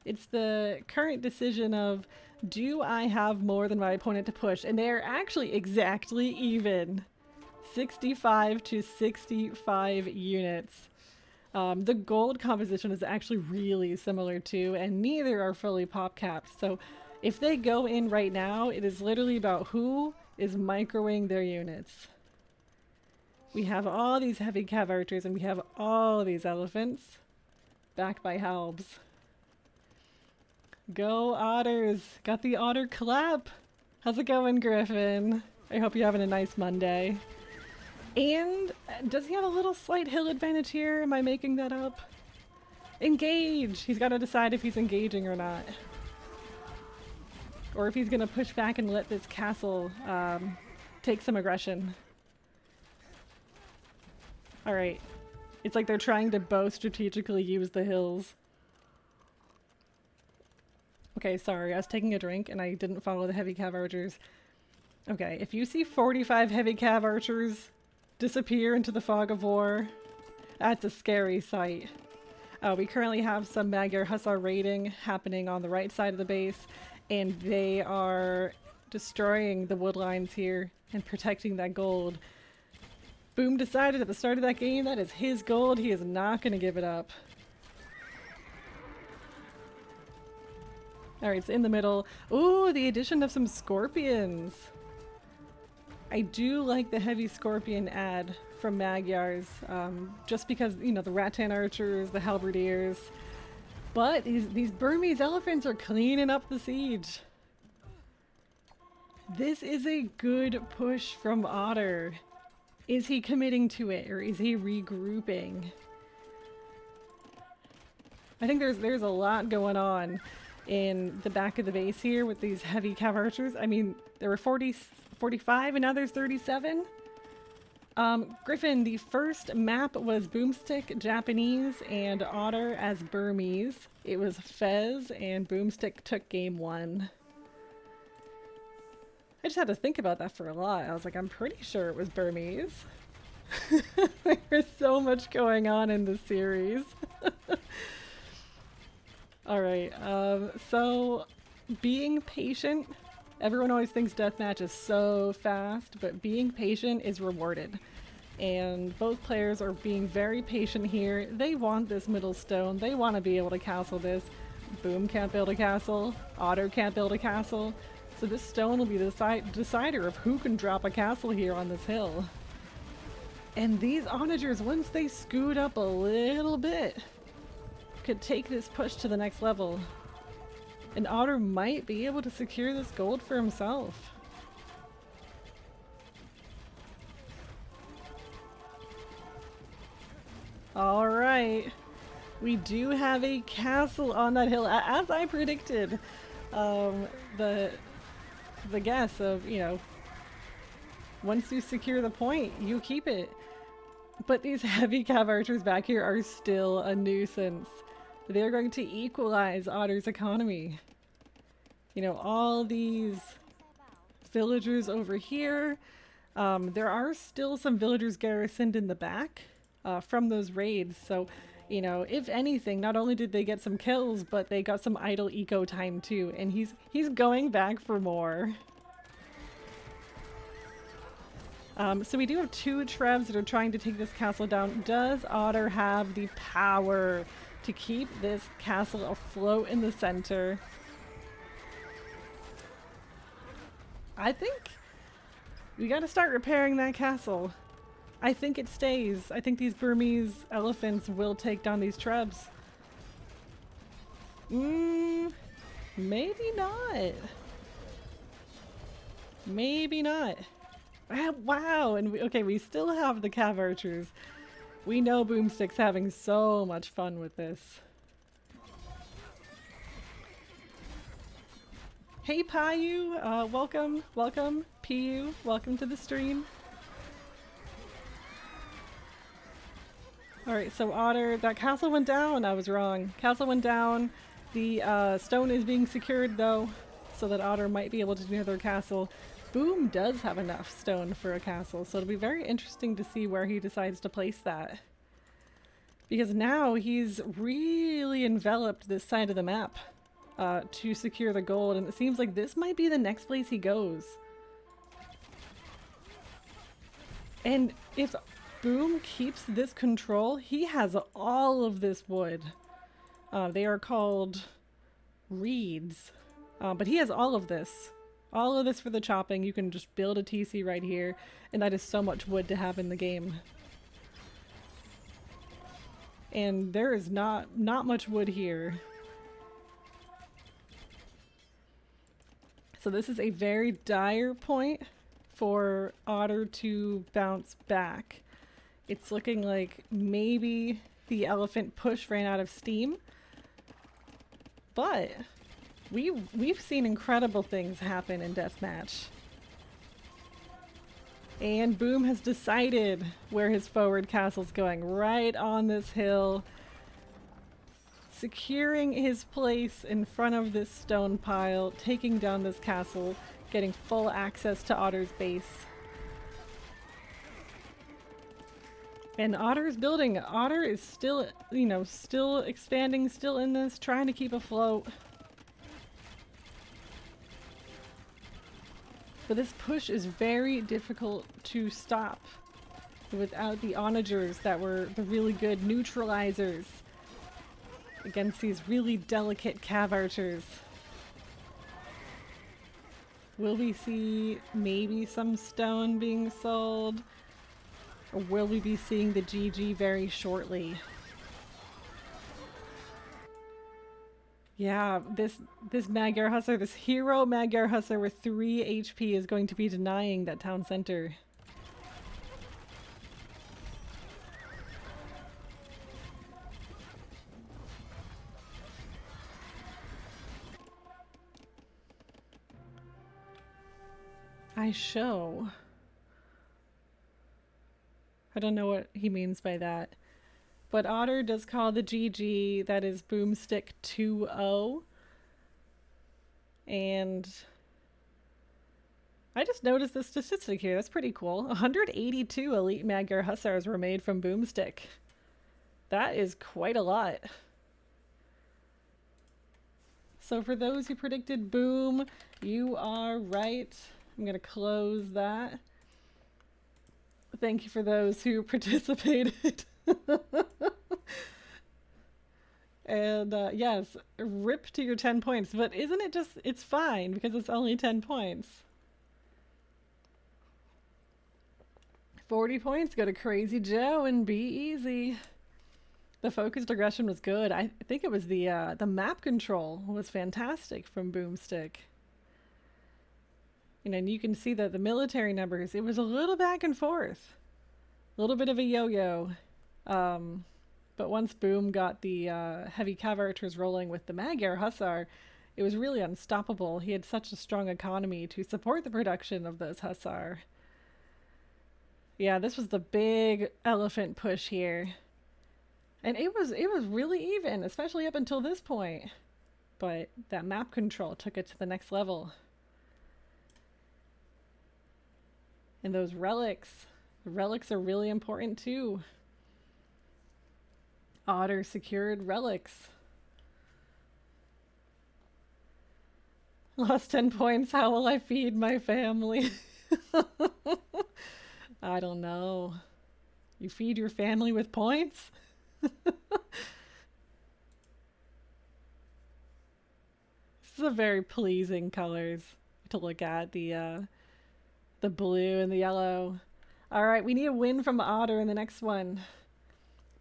It's the current decision of, do I have more than my opponent to push? And they are actually exactly even. 65 to 65 units. The gold composition is actually really similar too, and neither are fully pop capped. So if they go in right now, it is literally about who is microing their units. We have all these heavy cav archers and we have all these elephants backed by halbs. Go Otters! Got the Otter clap! How's it going, Griffin? I hope you're having a nice Monday. And does he have a little slight hill advantage here? Am I making that up? Engage! He's got to decide if he's engaging or not. Or if he's going to push back and let this castle take some aggression. Alright. It's like they're trying to both strategically use the hills. Okay, sorry. I was taking a drink and I didn't follow the heavy cav archers. Okay, if you see 45 heavy cav archers disappear into the fog of war, that's a scary sight. We currently have some Magyar Hussar raiding happening on the right side of the base, and they are destroying the wood lines here and protecting that gold. Boom decided at the start of that game that is his gold. He is not going to give it up. Alright, it's in the middle. Ooh, the addition of some scorpions. I do like the heavy scorpion ad from Magyars, just because, you know, the rattan archers, the halberdiers. But these Burmese elephants are cleaning up the siege. This is a good push from Otter. Is he committing to it, or is he regrouping? I think there's a lot going on in the back of the base here with these heavy cav archers. I mean, there were 45 and now there's 37. Griffin, the first map was boOmstik Japanese and Otter as Burmese. It was Fez and boOmstik took game 1. I just had to think about that for a lot. I was like, I'm pretty sure it was Burmese. There's so much going on in this series. Alright, so being patient. Everyone always thinks deathmatch is so fast, but being patient is rewarded. And both players are being very patient here. They want this middle stone. They want to be able to castle this. Boom can't build a castle. Otter can't build a castle. So this stone will be the decider of who can drop a castle here on this hill. And these onagers, once they scoot up a little bit, could take this push to the next level. And Otter might be able to secure this gold for himself. Alright. We do have a castle on that hill, as I predicted. The guess of, you know, once you secure the point, you keep it. But these heavy cav archers back here are still a nuisance. They're going to equalize Otter's economy. You know, all these villagers over here. There are still some villagers garrisoned in the back from those raids. So, you know, if anything, not only did they get some kills, but they got some idle eco time too. And he's going back for more. So we do have 2 Trebs that are trying to take this castle down. Does Otter have the power to keep this castle afloat in the center? I think we gotta start repairing that castle. I think it stays. I think these Burmese elephants will take down these Trebs. Maybe not. Maybe not. Wow, and okay, we still have the cav archers. We know boOmstik's having so much fun with this. Hey Payu, welcome, welcome. Piyu, welcome to the stream. Alright, so Otter, that castle went down. I was wrong. Castle went down. The stone is being secured though, so that Otter might be able to do another castle. Boom does have enough stone for a castle, so it'll be very interesting to see where he decides to place that. Because now he's really enveloped this side of the map to secure the gold, and it seems like this might be the next place he goes. And if Boom keeps this control, he has all of this wood. They are called reeds, but he has all of this. All of this for the chopping. You can just build a TC right here, and that is so much wood to have in the game. And there is not much wood here. So this is a very dire point for Otter to bounce back. It's looking like maybe the elephant push ran out of steam, but we've seen incredible things happen in Deathmatch. And Boom has decided where his forward castle's going, right on this hill, securing his place in front of this stone pile, taking down this castle, getting full access to Otter's base. And Otter's building. Otter is still, you know, still expanding, still in this, trying to keep afloat. But this push is very difficult to stop without the onagers that were the really good neutralizers against these really delicate cav archers. Will we see maybe some stone being sold? Or will we be seeing the GG very shortly? Yeah, this Magyar Hussar, this hero Magyar Hussar with 3 HP is going to be denying that town center. I show. I don't know what he means by that. But Otter does call the GG, that is boOmstik 2-0. And I just noticed the statistic here. That's pretty cool. 182 elite Magyar Hussars were made from boOmstik. That is quite a lot. So for those who predicted Boom, you are right. I'm going to close that. Thank you for those who participated. And yes, rip to your 10 points. But isn't it just, it's fine because it's only 10 points. 40 points, go to Crazy Joe and be easy. The focused aggression was good. I think it was the map control was fantastic from boOmstik. You know, and you can see that the military numbers, it was a little back and forth. A little bit of a yo-yo. But once Boom got the heavy cav archers rolling with the Magyar Hussar, it was really unstoppable. He had such a strong economy to support the production of those Hussar. Yeah, this was the big elephant push here. And it was really even, especially up until this point. But that map control took it to the next level. And those relics. The relics are really important too. Otter secured relics. Lost 10 points. How will I feed my family? I don't know. You feed your family with points? This is a very pleasing colors to look at. The blue and the yellow. All right, we need a win from Otter in the next one.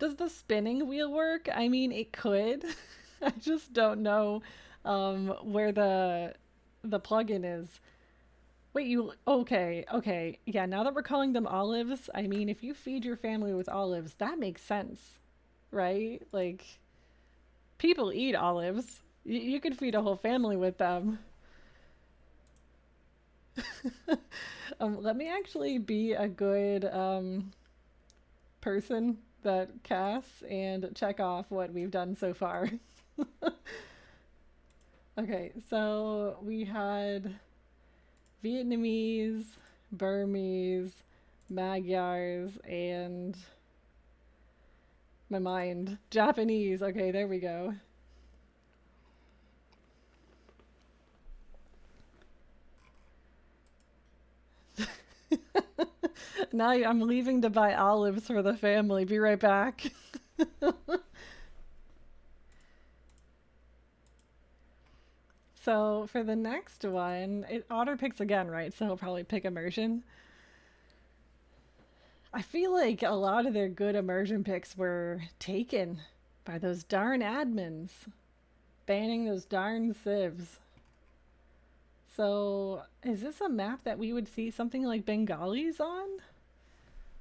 Does the spinning wheel work? I mean, it could. I just don't know where the plugin is. Wait, you okay, okay. Yeah, now that we're calling them olives, I mean if you feed your family with olives, that makes sense, right? Like people eat olives. You could feed a whole family with them. Let me actually be a good person that casts and check off what we've done so far. Okay, so we had Vietnamese, Burmese, Magyars, and my mind, Japanese. Okay, there we go. Now I'm leaving to buy olives for the family. Be right back. So for the next one, Otter picks again, right? So he'll probably pick immersion. I feel like a lot of their good immersion picks were taken by those darn admins banning those darn civs. So is this a map that we would see something like Bengalis on?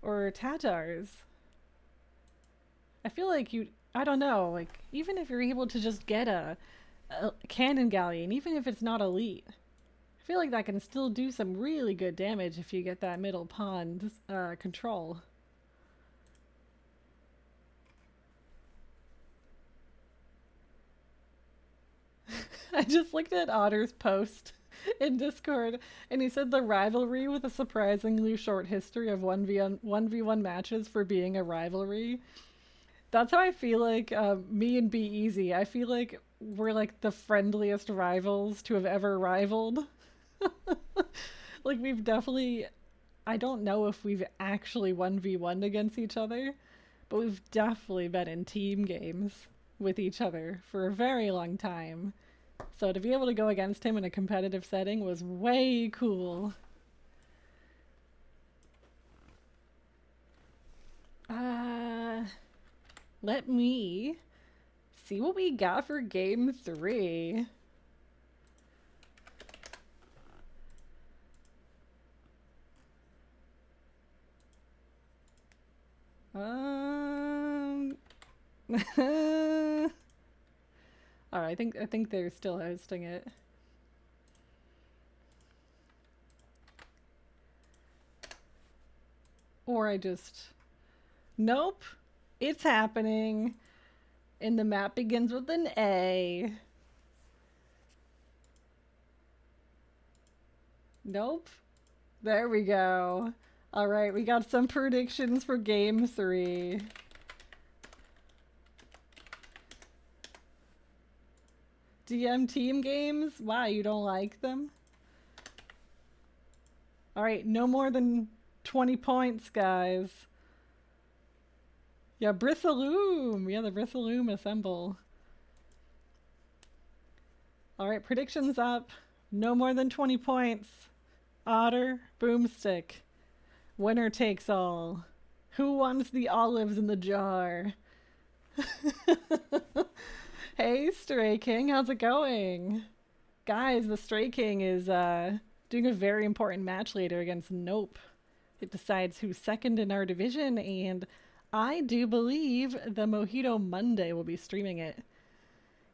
Or Tatars? I feel like I don't know, like, even if you're able to just get a cannon galleon, even if it's not elite, I feel like that can still do some really good damage if you get that middle pond control. I just looked at Otter's post in Discord, and he said the rivalry with a surprisingly short history of 1v1 matches for being a rivalry. That's how I feel like me and Be Easy. I feel like we're like the friendliest rivals to have ever rivaled. Like we've definitely, I don't know if we've actually 1v1 against each other, but we've definitely been in team games with each other for a very long time. So to be able to go against him in a competitive setting was way cool. Uh, Let me see what we got for game 3. Um. All right, I think they're still hosting it. Or I just nope. It's happening. And the map begins with an A. Nope. There we go. All right, we got some predictions for game 3. DM team games? Why, you don't like them? All right, no more than 20 points, guys. Yeah, Bristaloom. Yeah, the Bristaloom assemble. All right, predictions up. No more than 20 points. Otter, boOmstik. Winner takes all. Who wants the olives in the jar? Hey, Stray King, how's it going? Guys, the Stray King is doing a very important match later against Nope. It decides who's second in our division, and I do believe the Mojito Monday will be streaming it.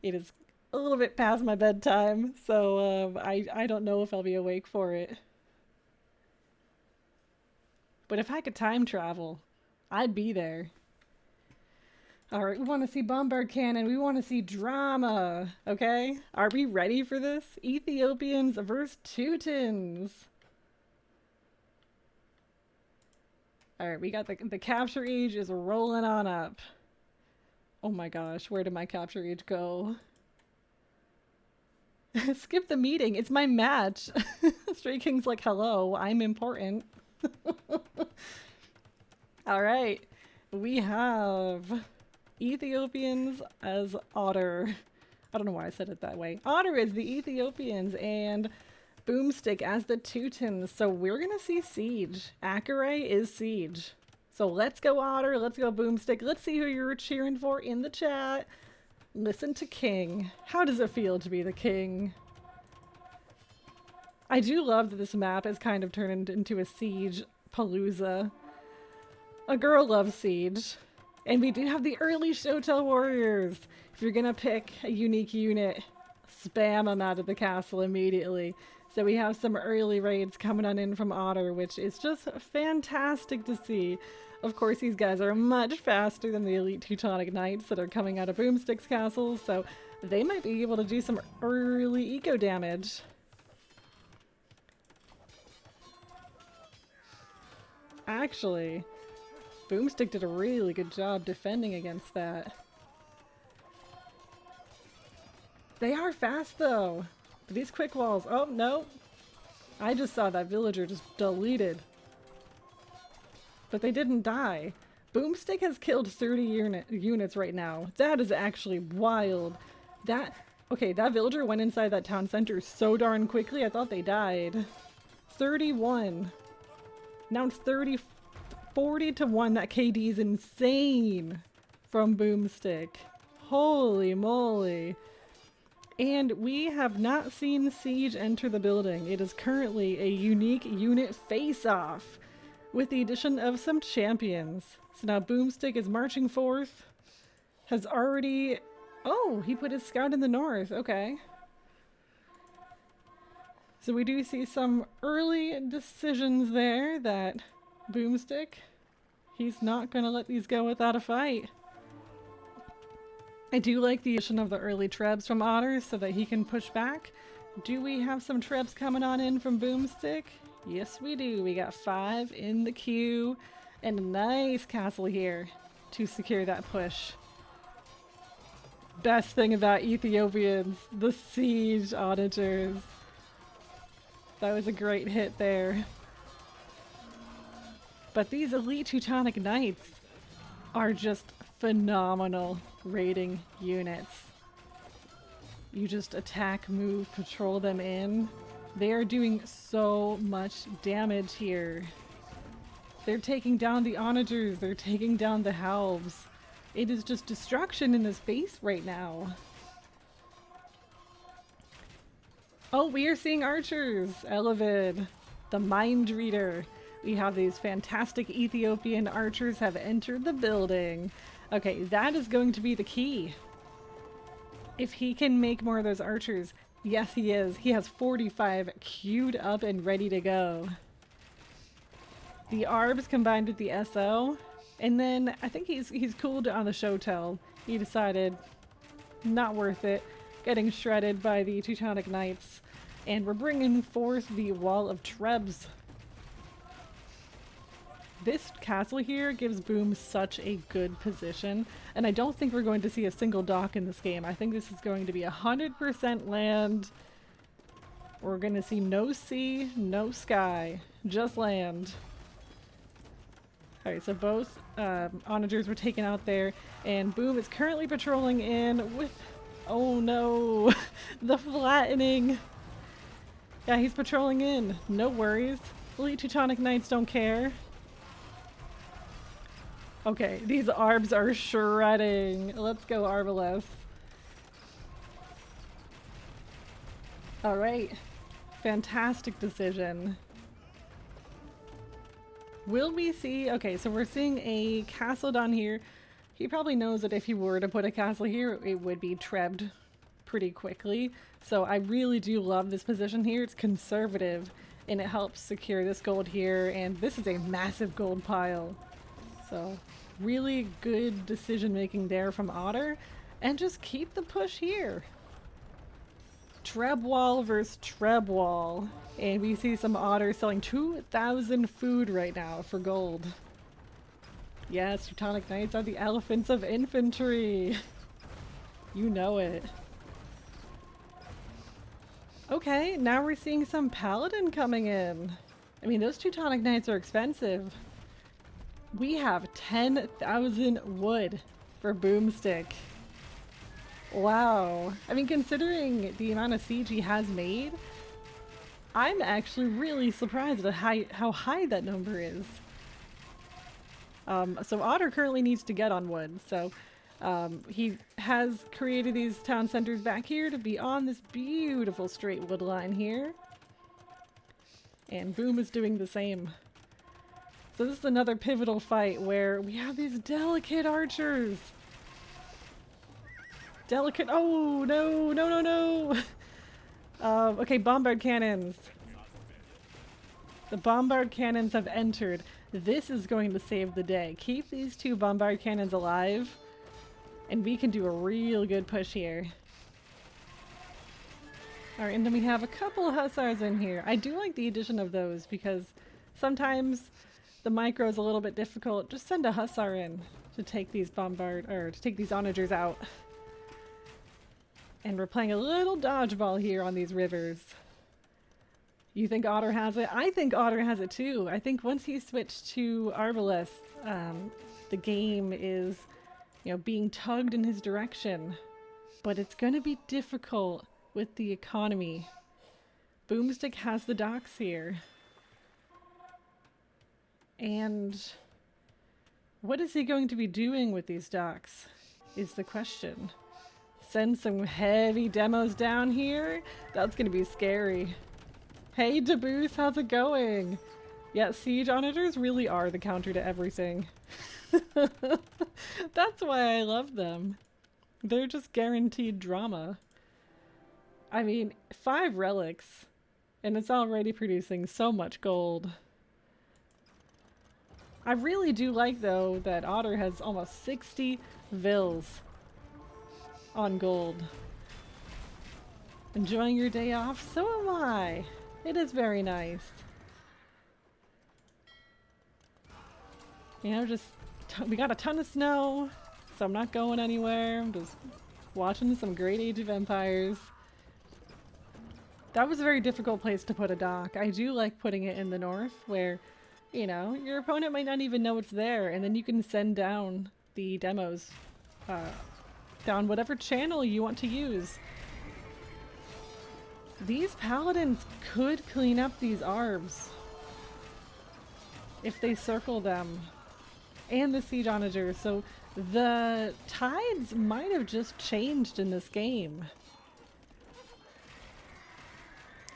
It is a little bit past my bedtime, so I don't know if I'll be awake for it. But if I could time travel, I'd be there. Alright, we want to see Bombard Cannon. We want to see drama. Okay? Are we ready for this? Ethiopians versus Teutons. Alright, we got the capture age is rolling on up. Oh my gosh, where did my capture age go? Skip the meeting. It's my match. Stray King's like, hello, I'm important. Alright, we have Ethiopians as Otter. I don't know why I said it that way. Otter is the Ethiopians and boOmstik as the Teutons. So we're gonna see Siege. Acaray is Siege. So let's go Otter, let's go boOmstik. Let's see who you're cheering for in the chat. Listen to King. How does it feel to be the king? I do love that this map is kind of turned into a siege palooza. A girl loves siege. And we do have the early Shotel warriors. If you're gonna pick a unique unit, spam them out of the castle immediately. So we have some early raids coming on in from Otter, which is just fantastic to see. Of course, these guys are much faster than the elite Teutonic Knights that are coming out of boOmstik's castles, so they might be able to do some early eco damage. Actually, boOmstik did a really good job defending against that. They are fast though. But these quick walls, oh no. I just saw that villager just deleted. But they didn't die. boOmstik has killed 30 units right now. That is actually wild. Okay, that villager went inside that town center so darn quickly, I thought they died. 31. Now it's 40 to 1. That KD is insane from boOmstik. Holy moly. And we have not seen Siege enter the building. It is currently a unique unit face-off with the addition of some champions. So now boOmstik is marching forth. Has already... Oh, he put his scout in the north. Okay. So we do see some early decisions there that boOmstik, he's not going to let these go without a fight. I do like the addition of the early trebs from Otter so that he can push back. Do we have some trebs coming on in from boOmstik? Yes, we do. We got 5 in the queue and a nice castle here to secure that push. Best thing about Ethiopians, the siege auditors. That was a great hit there. But these elite Teutonic Knights are just phenomenal raiding units. You just attack, move, patrol them in. They are doing so much damage here. They're taking down the onagers, they're taking down the halves. It is just destruction in this base right now. Oh, we are seeing archers! Elevid, the mind reader. We have these fantastic Ethiopian archers have entered the building. Okay, that is going to be the key. If he can make more of those archers, yes he is. He has 45 queued up and ready to go. The ARBs combined with the SO, and then I think he's cooled on the Shotel. He decided not worth it, getting shredded by the Teutonic Knights, and we're bringing forth the Wall of Trebs. This castle here gives boOm such a good position, and I don't think we're going to see a single dock in this game. I think this is going to be 100% land. We're going to see no sea, no sky, just land. Alright, so both onagers were taken out there, and boOm is currently patrolling in with... Oh no! The flattening! Yeah, he's patrolling in. No worries. Elite Teutonic Knights don't care. Okay, these ARBs are shredding. Let's go, Arbalest. Alright. Fantastic decision. Will we see... Okay, so we're seeing a castle down here. He probably knows that if he were to put a castle here, it would be trebbed pretty quickly. So I really do love this position here. It's conservative, and it helps secure this gold here, and this is a massive gold pile. So really good decision making there from Otter, and just keep the push here. Treb wall versus Treb wall, and we see some Otters selling 2,000 food right now for gold. Yes, Teutonic Knights are the elephants of infantry. You know it. Okay, now we're seeing some Paladin coming in. I mean, those Teutonic Knights are expensive. We have 10,000 wood for boOmstik. Wow. I mean, considering the amount of siege he has made, I'm actually really surprised at how high that number is. So Otter currently needs to get on wood, so he has created these town centers back here to be on this beautiful straight wood line here. And Boom is doing the same. So this is another pivotal fight where we have these delicate archers. Delicate. Oh, no, no, no, no. Okay, bombard cannons. The bombard cannons have entered. This is going to save the day. Keep these two bombard cannons alive, and we can do a real good push here. Alright, and then we have a couple of hussars in here. I do like the addition of those because sometimes the micro is a little bit difficult. Just send a hussar in to take these to take these onagers out. And we're playing a little dodgeball here on these rivers. You think Otter has it? I think Otter has it too. I think once he switched to Arbalest, the game is, you know, being tugged in his direction. But it's gonna be difficult with the economy. boOmstik has the docks here. And what is he going to be doing with these docks is the question. Send some heavy demos down here? That's gonna be scary. Hey Daboose, how's it going? Yeah, siege onagers really are the counter to everything. That's why I love them. They're just guaranteed drama. I mean, 5 relics, and it's already producing so much gold. I really do like, though, that Otter has almost 60 vils on gold. Enjoying your day off? So am I. It is very nice. You know, just we got a ton of snow, so I'm not going anywhere. I'm just watching some great Age of Empires. That was a very difficult place to put a dock. I do like putting it in the north where, you know, your opponent might not even know it's there, and then you can send down the demos down whatever channel you want to use. These paladins could clean up these arbs if they circle them, and the siege onagers, so the tides might have just changed in this game.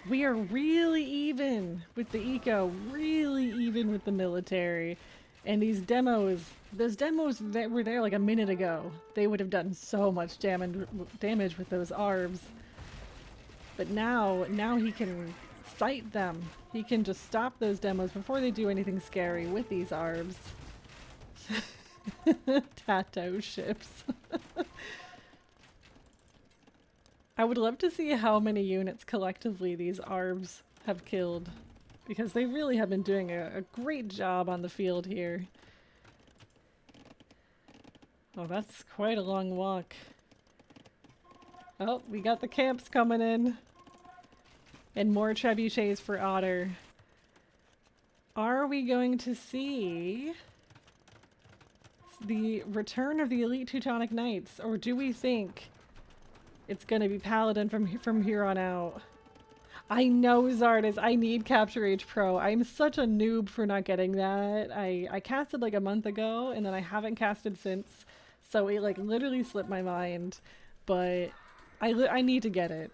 We are really even with the eco, really even with the military. And these demos, those demos that were there like a minute ago, they would have done so much damage with those arbs. But now he can sight them. He can just stop those demos before they do anything scary with these arbs. Tato ships. I would love to see how many units collectively these arbs have killed, because they really have been doing a great job on the field here. Oh, that's quite a long walk. Oh, we got the camps coming in. And more trebuchets for Otter. Are we going to see the return of the elite Teutonic Knights, or do we think it's gonna be Paladin from here on out? I know, Zardes, I need Capture Age Pro. I'm such a noob for not getting that. I casted like a month ago, and then I haven't casted since, so it like literally slipped my mind. But I need to get it,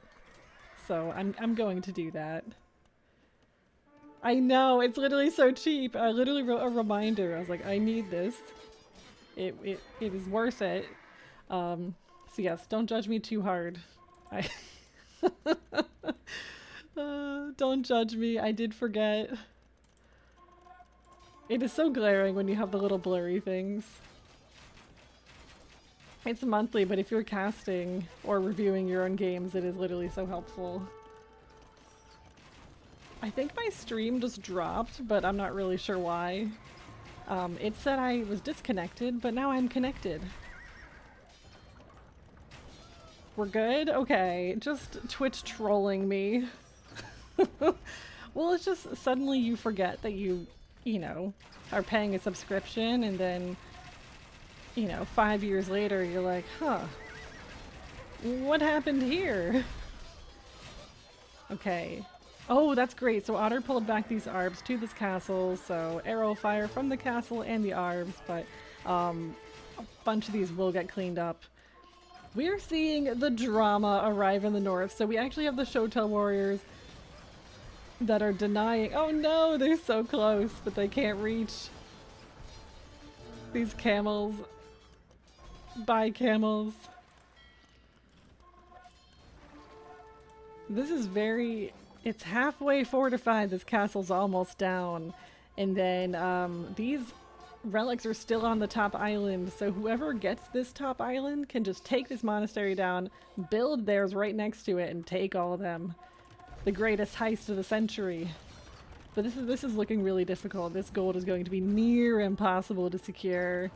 so I'm going to do that. I know, it's literally so cheap. I literally wrote a reminder. I was like, I need this. It is worth it. So yes, don't judge me too hard. Don't judge me. I did forget. It is so glaring when you have the little blurry things. It's monthly, but if you're casting or reviewing your own games, it is literally so helpful. I think my stream just dropped, but I'm not really sure why. It said I was disconnected, but now I'm connected. We're good? Okay, just Twitch trolling me. Well, it's just suddenly you forget that you know, are paying a subscription, and then, you know, 5 years later you're like, huh, what happened here? Okay. Oh, that's great. So Otter pulled back these arbs to this castle, so arrow fire from the castle and the arbs, but a bunch of these will get cleaned up. We're seeing the drama arrive in the north, so we actually have the Shotel warriors that are denying. Oh no, they're so close, but they can't reach. These camels. Bye, camels. This is very... It's halfway fortified. This castle's almost down. And then these relics are still on the top island, so whoever gets this top island can just take this monastery down, build theirs right next to it, and take all of them. The greatest heist of the century. But this is looking really difficult. This gold is going to be near impossible to secure.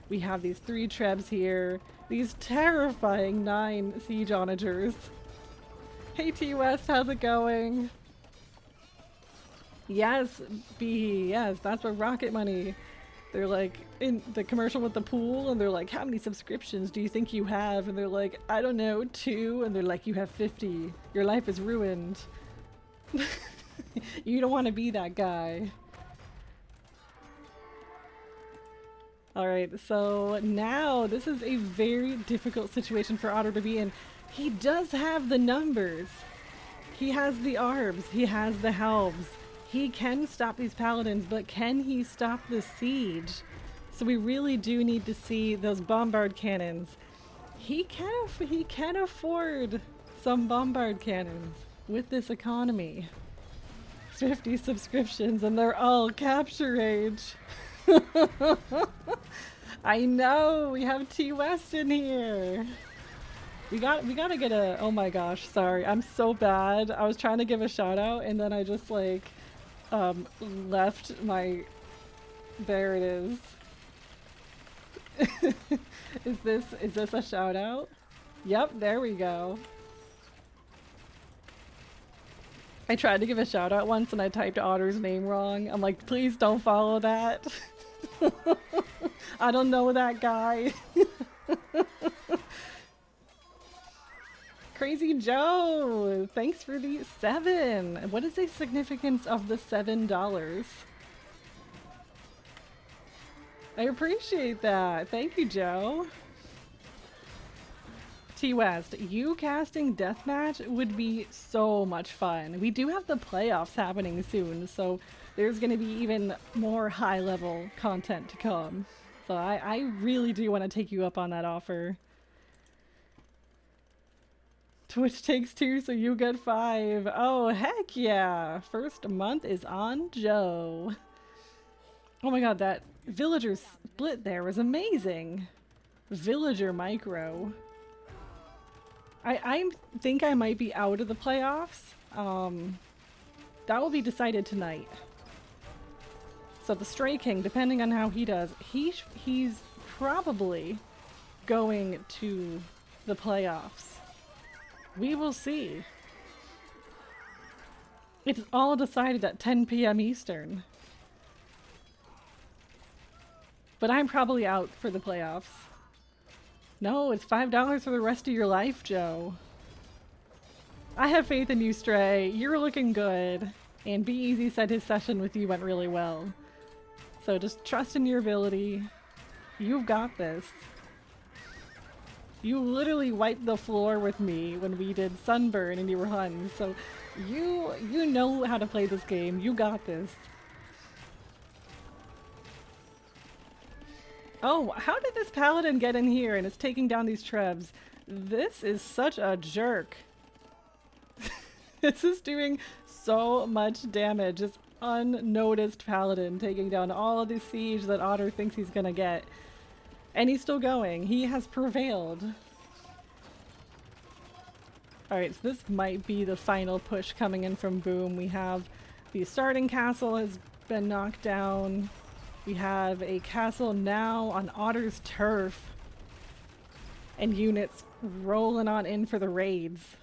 We have these 3 trebs here. These terrifying 9 siege onagers. Hey T West, how's it going? Yes, B, yes, that's what Rocket Money. They're like in the commercial with the pool, and they're like, how many subscriptions do you think you have? And they're like, I don't know, 2. And they're like, you have 50. Your life is ruined. You don't want to be that guy. Alright, so now this is a very difficult situation for Otter to be in. He does have the numbers. He has the arbs. He has the helms. He can stop these paladins, but can he stop the siege? So we really do need to see those bombard cannons. He can afford some bombard cannons with this economy. 50 subscriptions and they're all capture age. I know, we have T West in here. We gotta get a... Oh my gosh, sorry, I'm so bad. I was trying to give a shout out and then I just like left my... There it is. Is this a shout out? Yep, there we go. I tried to give a shout out once and I typed Otter's name wrong. I'm like, please don't follow that. I don't know that guy. Crazy Joe, thanks for the 7. What is the significance of the $7? I appreciate that. Thank you, Joe. T West, you casting Deathmatch would be so much fun. We do have the playoffs happening soon, so there's going to be even more high-level content to come. So I really do want to take you up on that offer. Twitch takes 2, so you get 5. Oh, heck yeah! First month is on Joe. Oh my god, that villager split there was amazing. Villager micro. I think I might be out of the playoffs. That will be decided tonight. So the Stray King, depending on how he does, he's probably going to the playoffs. We will see. It's all decided at 10 p.m. Eastern. But I'm probably out for the playoffs. No, it's $5 for the rest of your life, Joe. I have faith in you, Stray. You're looking good. And Be Easy said his session with you went really well. So just trust in your ability. You've got this. You literally wiped the floor with me when we did Sunburn and you were Huns. So you know how to play this game. You got this. Oh, how did this paladin get in here and it's taking down these trebs? This is such a jerk. This is doing so much damage. This unnoticed paladin taking down all of the siege that Otter thinks he's gonna get. And he's still going. He has prevailed. Alright, so this might be the final push coming in from Boom. We have the starting castle has been knocked down. We have a castle now on Otter's turf. And units rolling on in for the raids.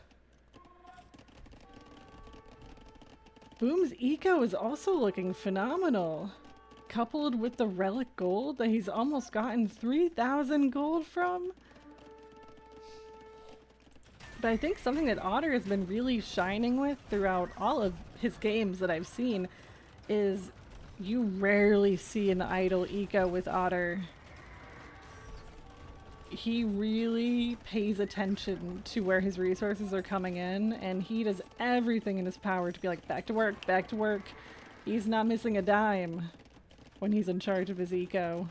Boom's eco is also looking phenomenal. Coupled with the relic gold that he's almost gotten 3,000 gold from. But I think something that Otter has been really shining with throughout all of his games that I've seen is you rarely see an idle eco with Otter. he really pays attention to where his resources are coming in, and he does everything in his power to be like, back to work, back to work. He's not missing a dime when he's in charge of his eco.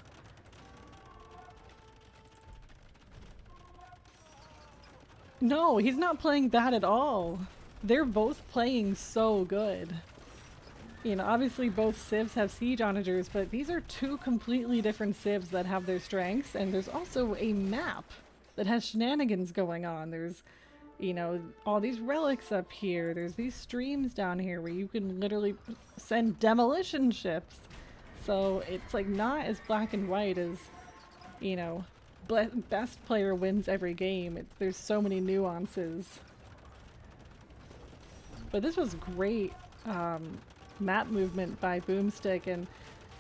No, he's not playing bad at all. They're both playing so good. You know, obviously both civs have siege onagers, but these are two completely different civs that have their strengths, and there's also a map that has shenanigans going on. There's, you know, all these relics up here. There's these streams down here where you can literally send demolition ships. So it's like not as black and white as, you know, best player wins every game. There's so many nuances. But this was great map movement by boOmstik, and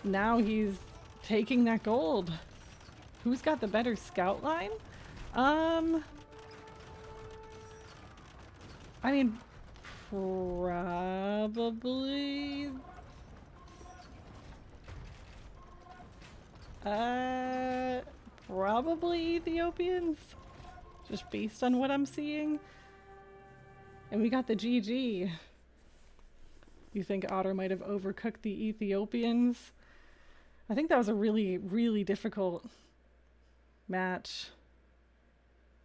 now he's taking that gold. Who's got the better scout line? I mean, probably... probably Ethiopians, just based on what I'm seeing. And we got the GG. You think Otter might have overcooked the Ethiopians? I think that was a really, really difficult match.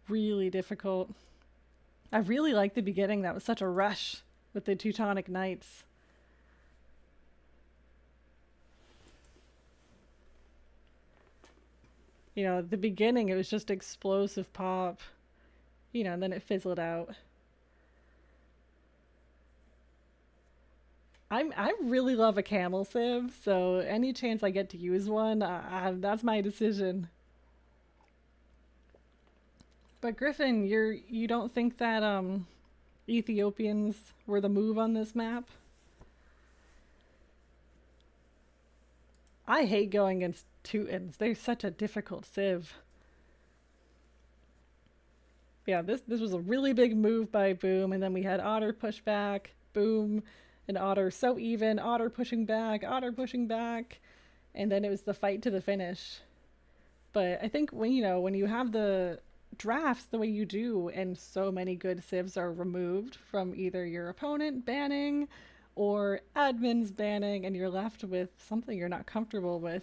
Really difficult. I really liked the beginning. That was such a rush with the Teutonic Knights. You know, at the beginning it was just explosive pop. You know, and then it fizzled out. I really love a camel civ, so any chance I get to use one, that's my decision. But Griffin, you don't think that Ethiopians were the move on this map? I hate going against Teutons. They're such a difficult civ. Yeah, this was a really big move by boOm, and then we had Otter push back, boOm, and Otter so even, Otter pushing back, and then it was the fight to the finish. But I think when you have the drafts the way you do, and so many good civs are removed from either your opponent banning or admins banning, and you're left with something you're not comfortable with,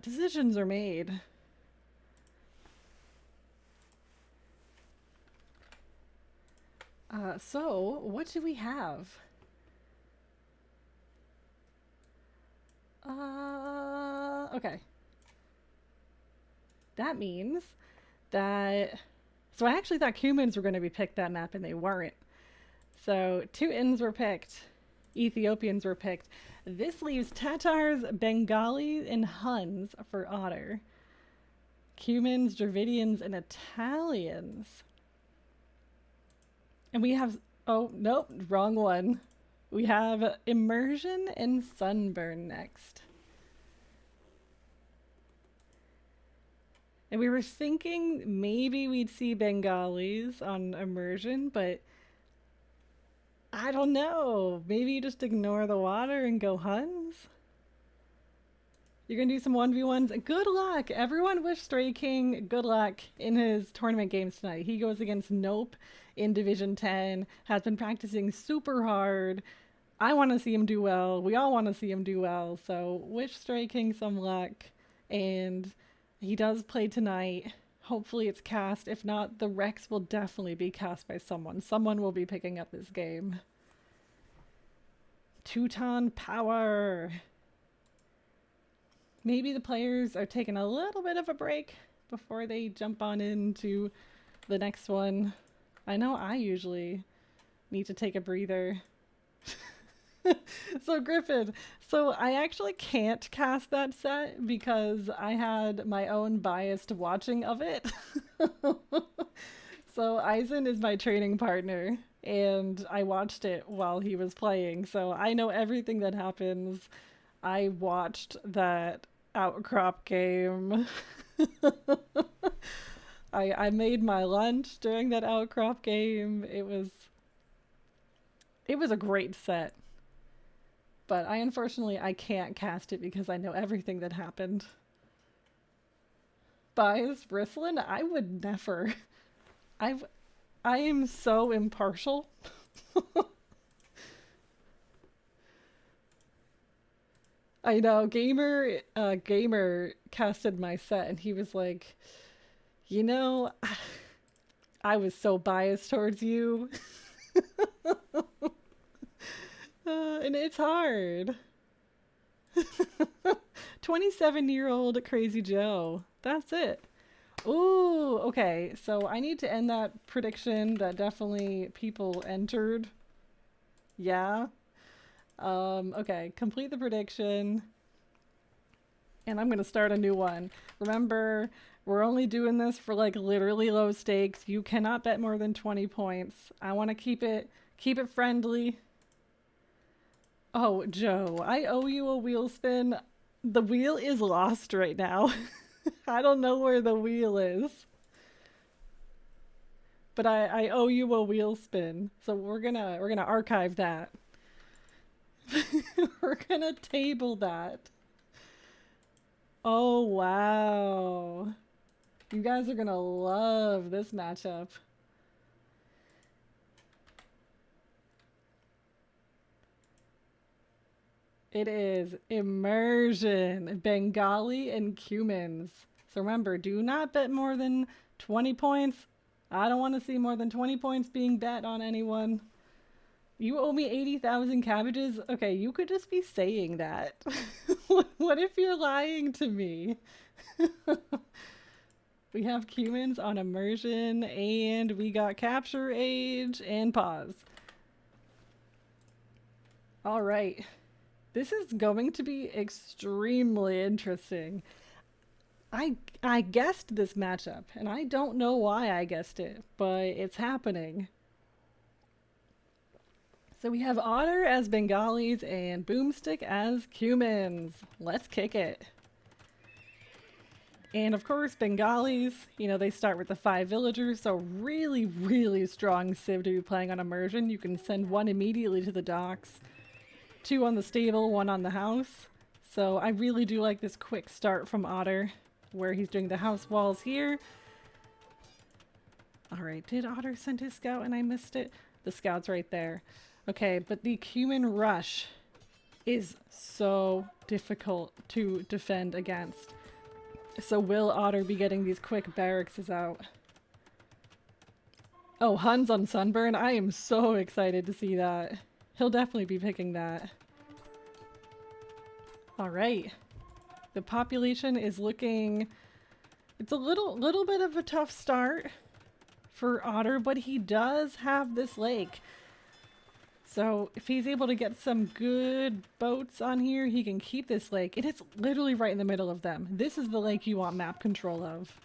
decisions are made. So what do we have? Okay. That means that... So I actually thought Cumans were going to be picked that map, and they weren't. So Teutons were picked. Ethiopians were picked. This leaves Tatars, Bengalis, and Huns for Otter. Cumans, Dravidians, and Italians. And we have... Oh, nope, wrong one. We have Immersion and Sunburn next. And we were thinking maybe we'd see Bengalis on Immersion, but I don't know. Maybe you just ignore the water and go Huns? You're gonna do some 1v1s? Good luck! Everyone wish Stray King good luck in his tournament games tonight. He goes against Nope in Division 10, has been practicing super hard. I want to see him do well. We all want to see him do well. So wish Stray King some luck. And he does play tonight. Hopefully it's cast. If not, the Rex will definitely be cast by someone. Someone will be picking up this game. Teuton power. Maybe the players are taking a little bit of a break before they jump on into the next one. I know I usually need to take a breather. So Griffin, so I actually can't cast that set because I had my own biased watching of it. So Eisen is my training partner, and I watched it while he was playing, so I know everything that happens. I watched that outcrop game. I made my lunch during that outcrop game. It was a great set. But unfortunately I can't cast it because I know everything that happened. Bias bristling? I would never. I I am so impartial. I know gamer casted my set and he was like, you know, I was so biased towards you. And it's hard. 27-year-old Crazy Joe. That's it. Ooh, okay. So I need to end that prediction that definitely people entered. Yeah. Okay. Complete the prediction. And I'm going to start a new one. Remember, we're only doing this for like literally low stakes. You cannot bet more than 20 points. I want to keep it friendly. Oh, Joe, I owe you a wheel spin. The wheel is lost right now. I don't know where the wheel is. But I owe you a wheel spin. So we're gonna archive that. We're gonna table that. Oh wow. You guys are gonna love this matchup. It is Immersion, Bengali, and Cumans. So remember, do not bet more than 20 points. I don't want to see more than 20 points being bet on anyone. You owe me 80,000 cabbages? Okay, you could just be saying that. What if you're lying to me? We have Cumans on Immersion, and we got Capture Age and Pause. All right. This is going to be extremely interesting. I guessed this matchup, and I don't know why I guessed it, but it's happening. So we have Otter as Bengalis and boOmstik as Cumans. Let's kick it. And of course, Bengalis, you know, they start with the 5 villagers, so really, really strong civ to be playing on Immersion. You can send one immediately to the docks, 2 on the stable, 1 on the house. So I really do like this quick start from Otter, where he's doing the house walls here. Alright, did Otter send his scout and I missed it? The scout's right there. Okay, but the Cuman rush is so difficult to defend against. So will Otter be getting these quick barracks out? Oh, Huns on Sunburn? I am so excited to see that. He'll definitely be picking that. Alright. The population is looking... It's a little bit of a tough start for Otter, but he does have this lake. So if he's able to get some good boats on here, he can keep this lake. And it's literally right in the middle of them. This is the lake you want map control of.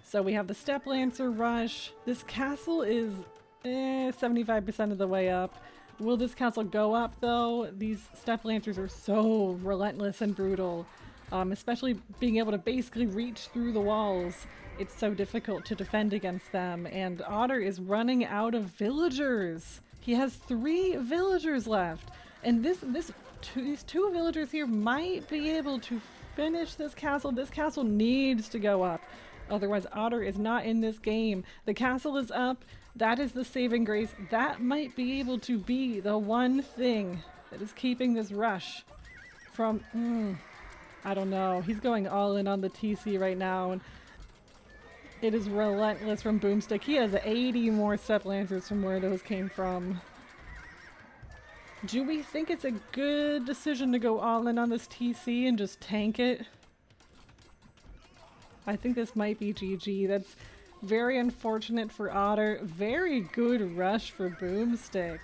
So we have the Steppe Lancer rush. This castle is 75% of the way up. Will this castle go up though? These Steppe Lancers are so relentless and brutal. Especially being able to basically reach through the walls. It's so difficult to defend against them. And Otter is running out of villagers. He has 3 villagers left. And these 2 villagers here might be able to finish this castle. This castle needs to go up. Otherwise, Otter is not in this game. The castle is up. That is the saving grace. That might be able to be the one thing that is keeping this rush from... I don't know. He's going all in on the TC right now. And it is relentless from boOmstik. He has 80 more Steppe Lancers from where those came from. Do we think it's a good decision to go all in on this TC and just tank it? I think this might be GG. That's very unfortunate for Otter. Very good rush for boOmstik.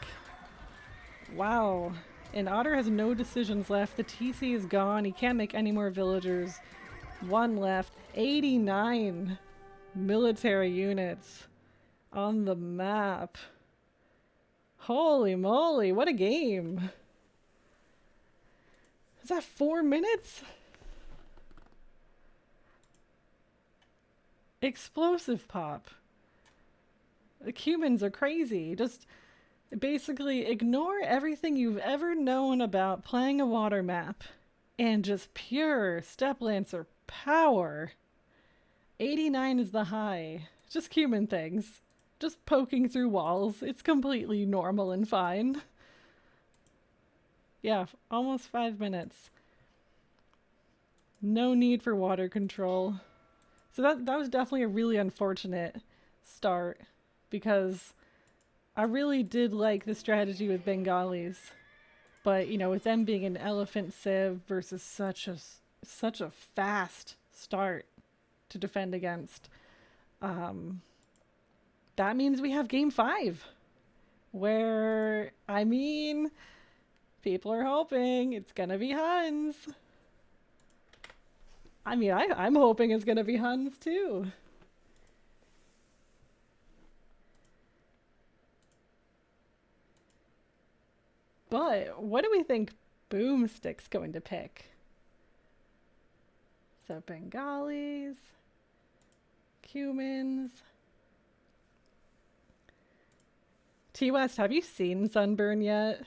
Wow. And Otter has no decisions left. The TC is gone. He can't make any more villagers. 1 left. 89 military units on the map. Holy moly, what a game. Is that 4 minutes? Explosive pop. The Cumans are crazy. Just basically ignore everything you've ever known about playing a water map and just pure Steppe Lancer power. 89 is the high. Just human things. Just poking through walls. It's completely normal and fine. Yeah, almost 5 minutes. No need for water control. So that was definitely a really unfortunate start, because I really did like the strategy with Bengalis. But, you know, with them being an elephant civ versus such a fast start to defend against, that means we have game 5, where, I mean, people are hoping it's gonna be Huns. I mean, I'm hoping it's gonna be Huns too. But what do we think boOmstik's going to pick? So Bengalis, Cumans. T-West, have you seen Sunburn yet?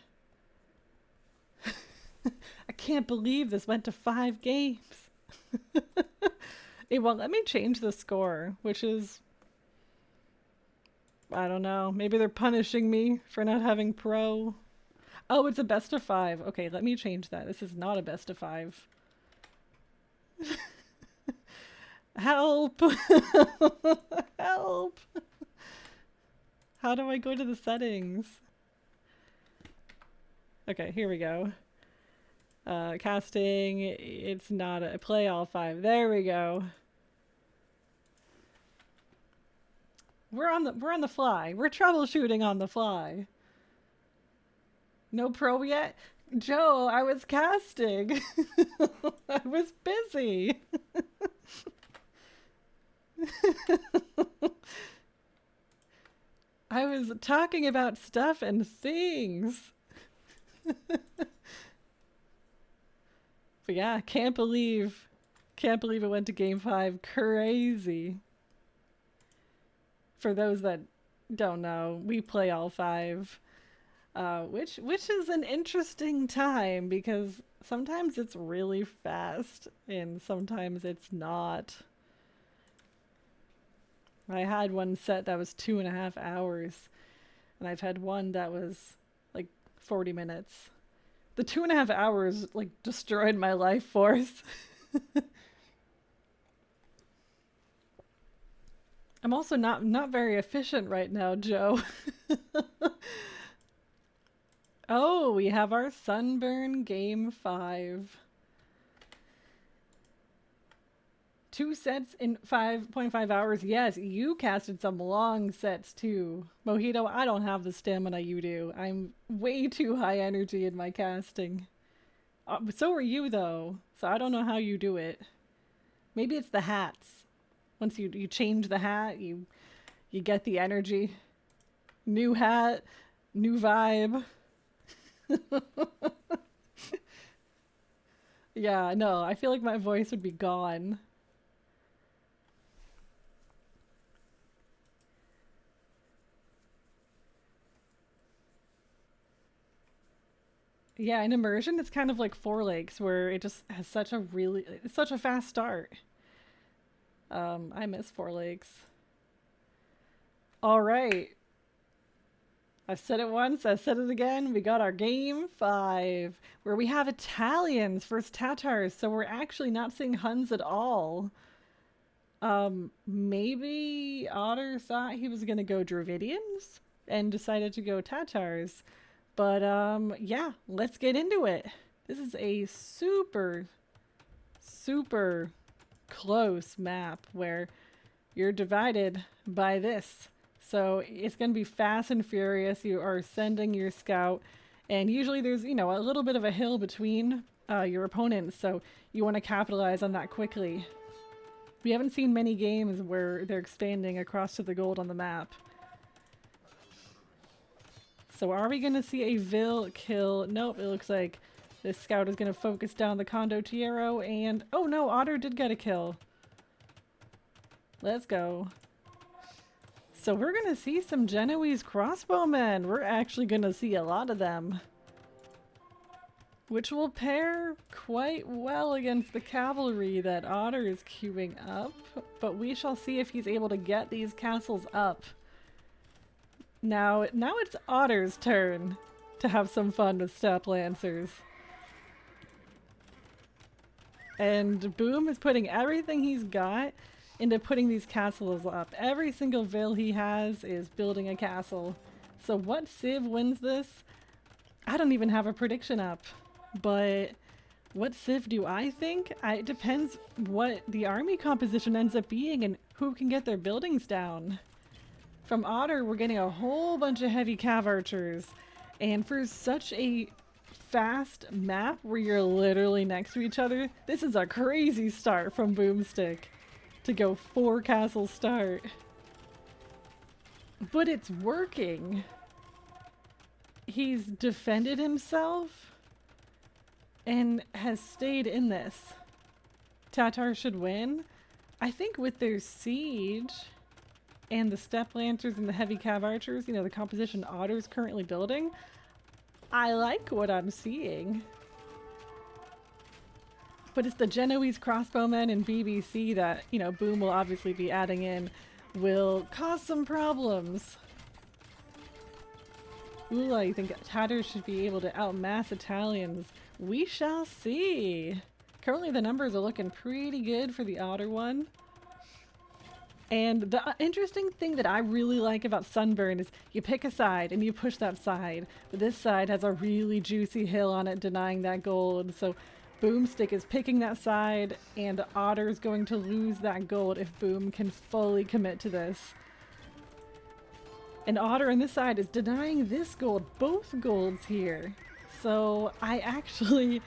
I can't believe this went to 5 games. It won't let me change the score, which is, I don't know, maybe they're punishing me for not having pro. Oh, it's a best of 5. Okay, let me change that. This is not a best of 5. Help! Help! How do I go to the settings? Okay, here we go. Casting, it's not a play all 5. There we go. We're on the fly. We're troubleshooting on the fly. No pro yet? Joe, I was casting. I was busy. I was talking about stuff and things. But yeah, can't believe it went to game 5. Crazy. For those that don't know, we play all 5. Which is an interesting time, because sometimes it's really fast and sometimes it's not. I had one set that was 2.5 hours, and I've had one that was like 40 minutes. The 2.5 hours like destroyed my life force. I'm also not very efficient right now, Joe. Oh, we have our Sunburn game 5. 2 sets in 5.5 hours. Yes, you casted some long sets too. Mojito, I don't have the stamina you do. I'm way too high energy in my casting. So are you though, so I don't know how you do it. Maybe it's the hats. Once you change the hat, you get the energy. New hat, new vibe. Yeah, no, I feel like my voice would be gone. Yeah, in Immersion, it's kind of like Four Lakes, where it just has such a fast start. I miss Four Lakes. All right. I've said it once, I've said it again. We got our game 5, where we have Italians versus Tatars, so we're actually not seeing Huns at all. Maybe Otter thought he was gonna go Dravidians and decided to go Tatars. But, yeah, let's get into it. This is a super close map where you're divided by this. So it's going to be fast and furious. You are sending your scout, and usually there's, you know, a little bit of a hill between your opponents, so you want to capitalize on that quickly. We haven't seen many games where they're expanding across to the gold on the map. So are we going to see a Vil kill? Nope, it looks like this scout is going to focus down the Condottiero, and oh no, Otter did get a kill. Let's go. So we're going to see some Genoese crossbowmen. We're actually going to see a lot of them. which will pair quite well against the cavalry that Otter is queuing up, but we shall see if he's able to get these castles up. Now it's Otter's turn to have some fun with steppe lancers. And Boom is putting everything he's got into putting these castles up. Every single ville he has is building a castle. So what civ wins this? I don't even have a prediction up. But what civ do I think? It depends what the army composition ends up being and who can get their buildings down. From Otter, we're getting a whole bunch of heavy cav archers. And for such a fast map where you're literally next to each other, this is a crazy start from boOmstik to go 4 castle start. But it's working. He's defended himself and has stayed in this. Tatars should win. I think with their siege and the steppe lancers and the heavy cav archers, you know, the composition Otter's currently building, I like what I'm seeing. But it's the Genoese crossbowmen and BBC that, you know, Boom will obviously be adding in, will cause some problems. Ooh, you think Tatars should be able to outmass Italians? We shall see. Currently the numbers are looking pretty good for the Otter one. And the interesting thing that I really like about Sunburn is you pick a side and you push that side. But this side has a really juicy hill on it denying that gold. So boOmstik is picking that side and Otter is going to lose that gold if Boom can fully commit to this. And Otter on this side is denying this gold, both golds here. So I actually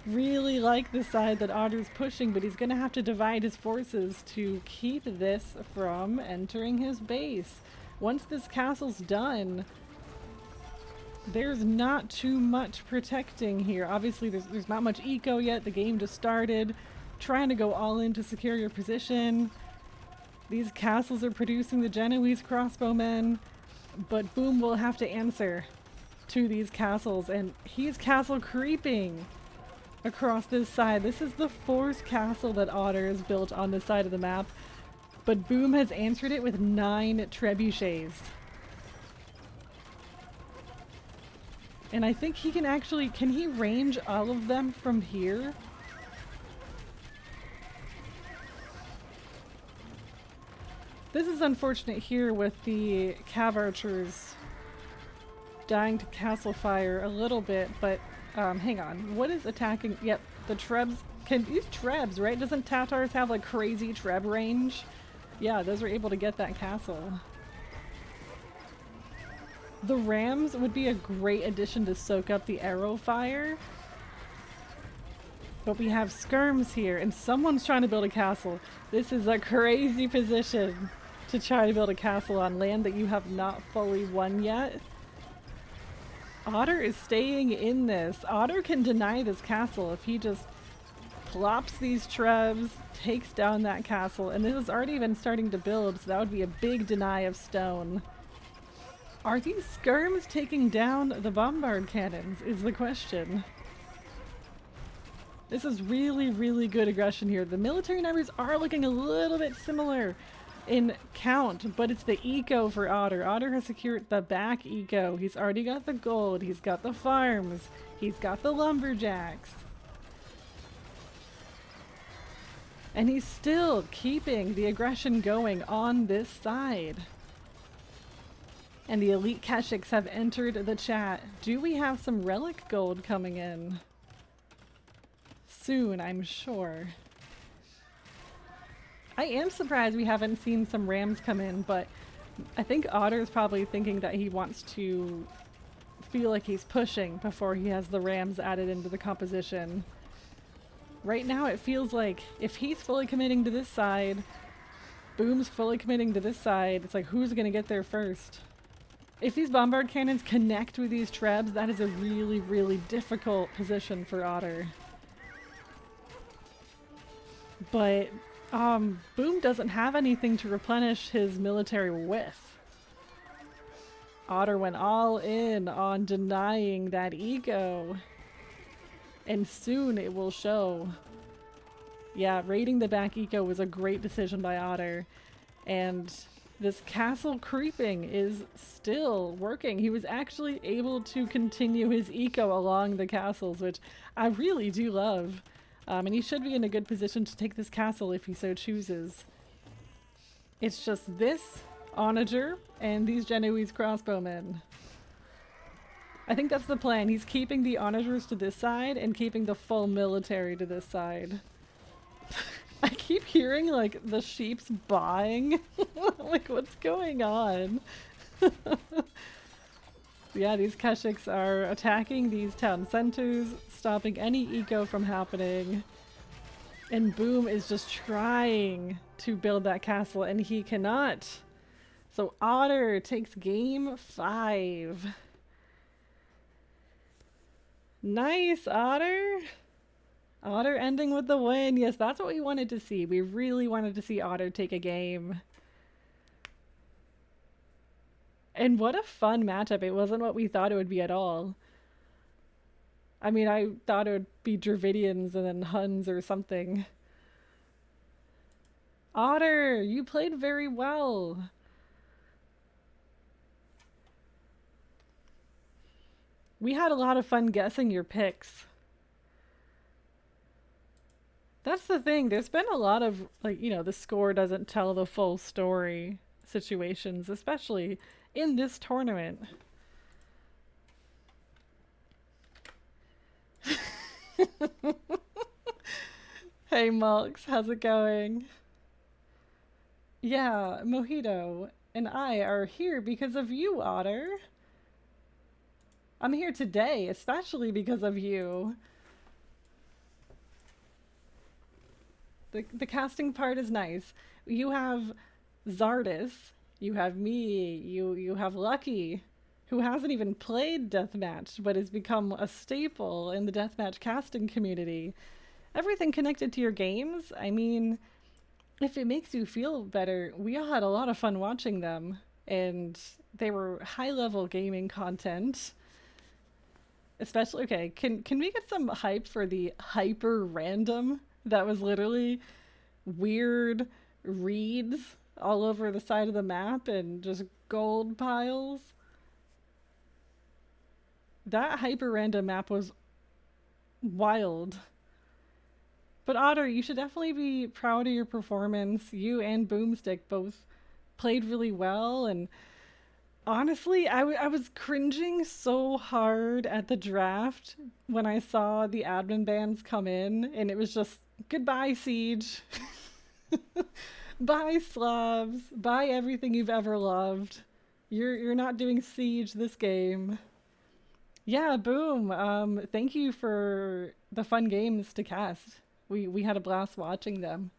really like the side that Otter's pushing, but he's going to have to divide his forces to keep this from entering his base. Once this castle's done, there's not too much protecting here. Obviously, there's not much eco yet. The game just started. Trying to go all in to secure your position. These castles are producing the Genoese crossbowmen, but Boom will have to answer to these castles, and he's castle creeping across this side. This is the 4th castle that Otter has built on this side of the map, but Boom has answered it with 9 trebuchets. And I think he can actually, can he range all of them from here? This is unfortunate here with the cav archers dying to castle fire a little bit, but hang on. What is attacking? Yep, the trebs. Can these trebs, right? Doesn't Tatars have like crazy treb range? Yeah, those are able to get that castle. The rams would be a great addition to soak up the arrow fire. But we have skirms here, and someone's trying to build a castle. This is a crazy position to try to build a castle on land that you have not fully won yet. Otter is staying in this. Otter can deny this castle if he just plops these trebs, takes down that castle, and this has already been starting to build, so that would be a big deny of stone. Are these skirms taking down the bombard cannons is the question. This is really, really good aggression here. The military numbers are looking a little bit similar in count, but it's the eco for Otter. Otter has secured the back eco. He's already got the gold. He's got the farms. He's got the lumberjacks. And he's still keeping the aggression going on this side. And the elite Keshiks have entered the chat. Do we have some relic gold coming in? Soon, I'm sure. I am surprised we haven't seen some rams come in, but I think Otter's probably thinking that he wants to feel like he's pushing before he has the rams added into the composition. Right now it feels like if he's fully committing to this side, Boom's fully committing to this side, it's like who's gonna get there first? If these bombard cannons connect with these trebs, that is a really, really difficult position for Otter. But Boom doesn't have anything to replenish his military with. Otter went all in on denying that eco. And soon it will show. Yeah, raiding the back eco was a great decision by Otter. And this castle creeping is still working. He was actually able to continue his eco along the castles, which I really do love. And he should be in a good position to take this castle if he so chooses. It's just this onager and these Genoese crossbowmen. I think that's the plan. He's keeping the onagers to this side and keeping the full military to this side. I keep hearing like the sheep's baaing. Like, what's going on? Yeah, these Keshiks are attacking these town centers, stopping any eco from happening. And Boom is just trying to build that castle, and he cannot. So Otter takes game 5. Nice, Otter! Otter ending with the win. Yes, that's what we wanted to see. We really wanted to see Otter take a game. And what a fun matchup. It wasn't what we thought it would be at all. I mean, I thought it would be Dravidians and then Huns or something. Otter, you played very well. We had a lot of fun guessing your picks. That's the thing. There's been a lot of, like, you know, the score doesn't tell the full story situations, especially in this tournament. Hey Mulks, how's it going? Yeah, Mojito and I are here because of you, Otter. I'm here today, especially because of you. The casting part is nice. You have Zardis, you have me, you have Lucky, who hasn't even played Deathmatch, but has become a staple in the Deathmatch casting community. Everything connected to your games, I mean, if it makes you feel better, we all had a lot of fun watching them, and they were high-level gaming content. Especially, okay, can we get some hype for the HyperRandom? That was literally weird reeds all over the side of the map and just gold piles. That HyperRandom map was wild. But Otter, you should definitely be proud of your performance. You and boOmstik both played really well, and honestly, I was cringing so hard at the draft when I saw the admin bans come in, and it was just, goodbye, Siege. Bye, Slavs. Bye, everything you've ever loved. You're not doing Siege this game. Yeah, Boom. Thank you for the fun games to cast. We had a blast watching them.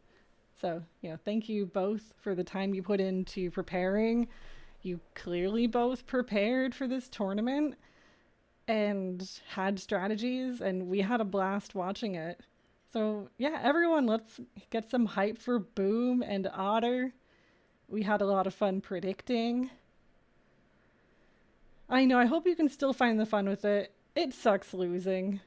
So, you know, thank you both for the time you put into preparing. You clearly both prepared for this tournament and had strategies, and we had a blast watching it. So yeah, everyone, let's get some hype for Boom and Otter. We had a lot of fun predicting. I know, I hope you can still find the fun with it. It sucks losing.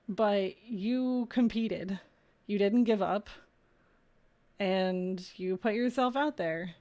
But you competed. You didn't give up. And you put yourself out there.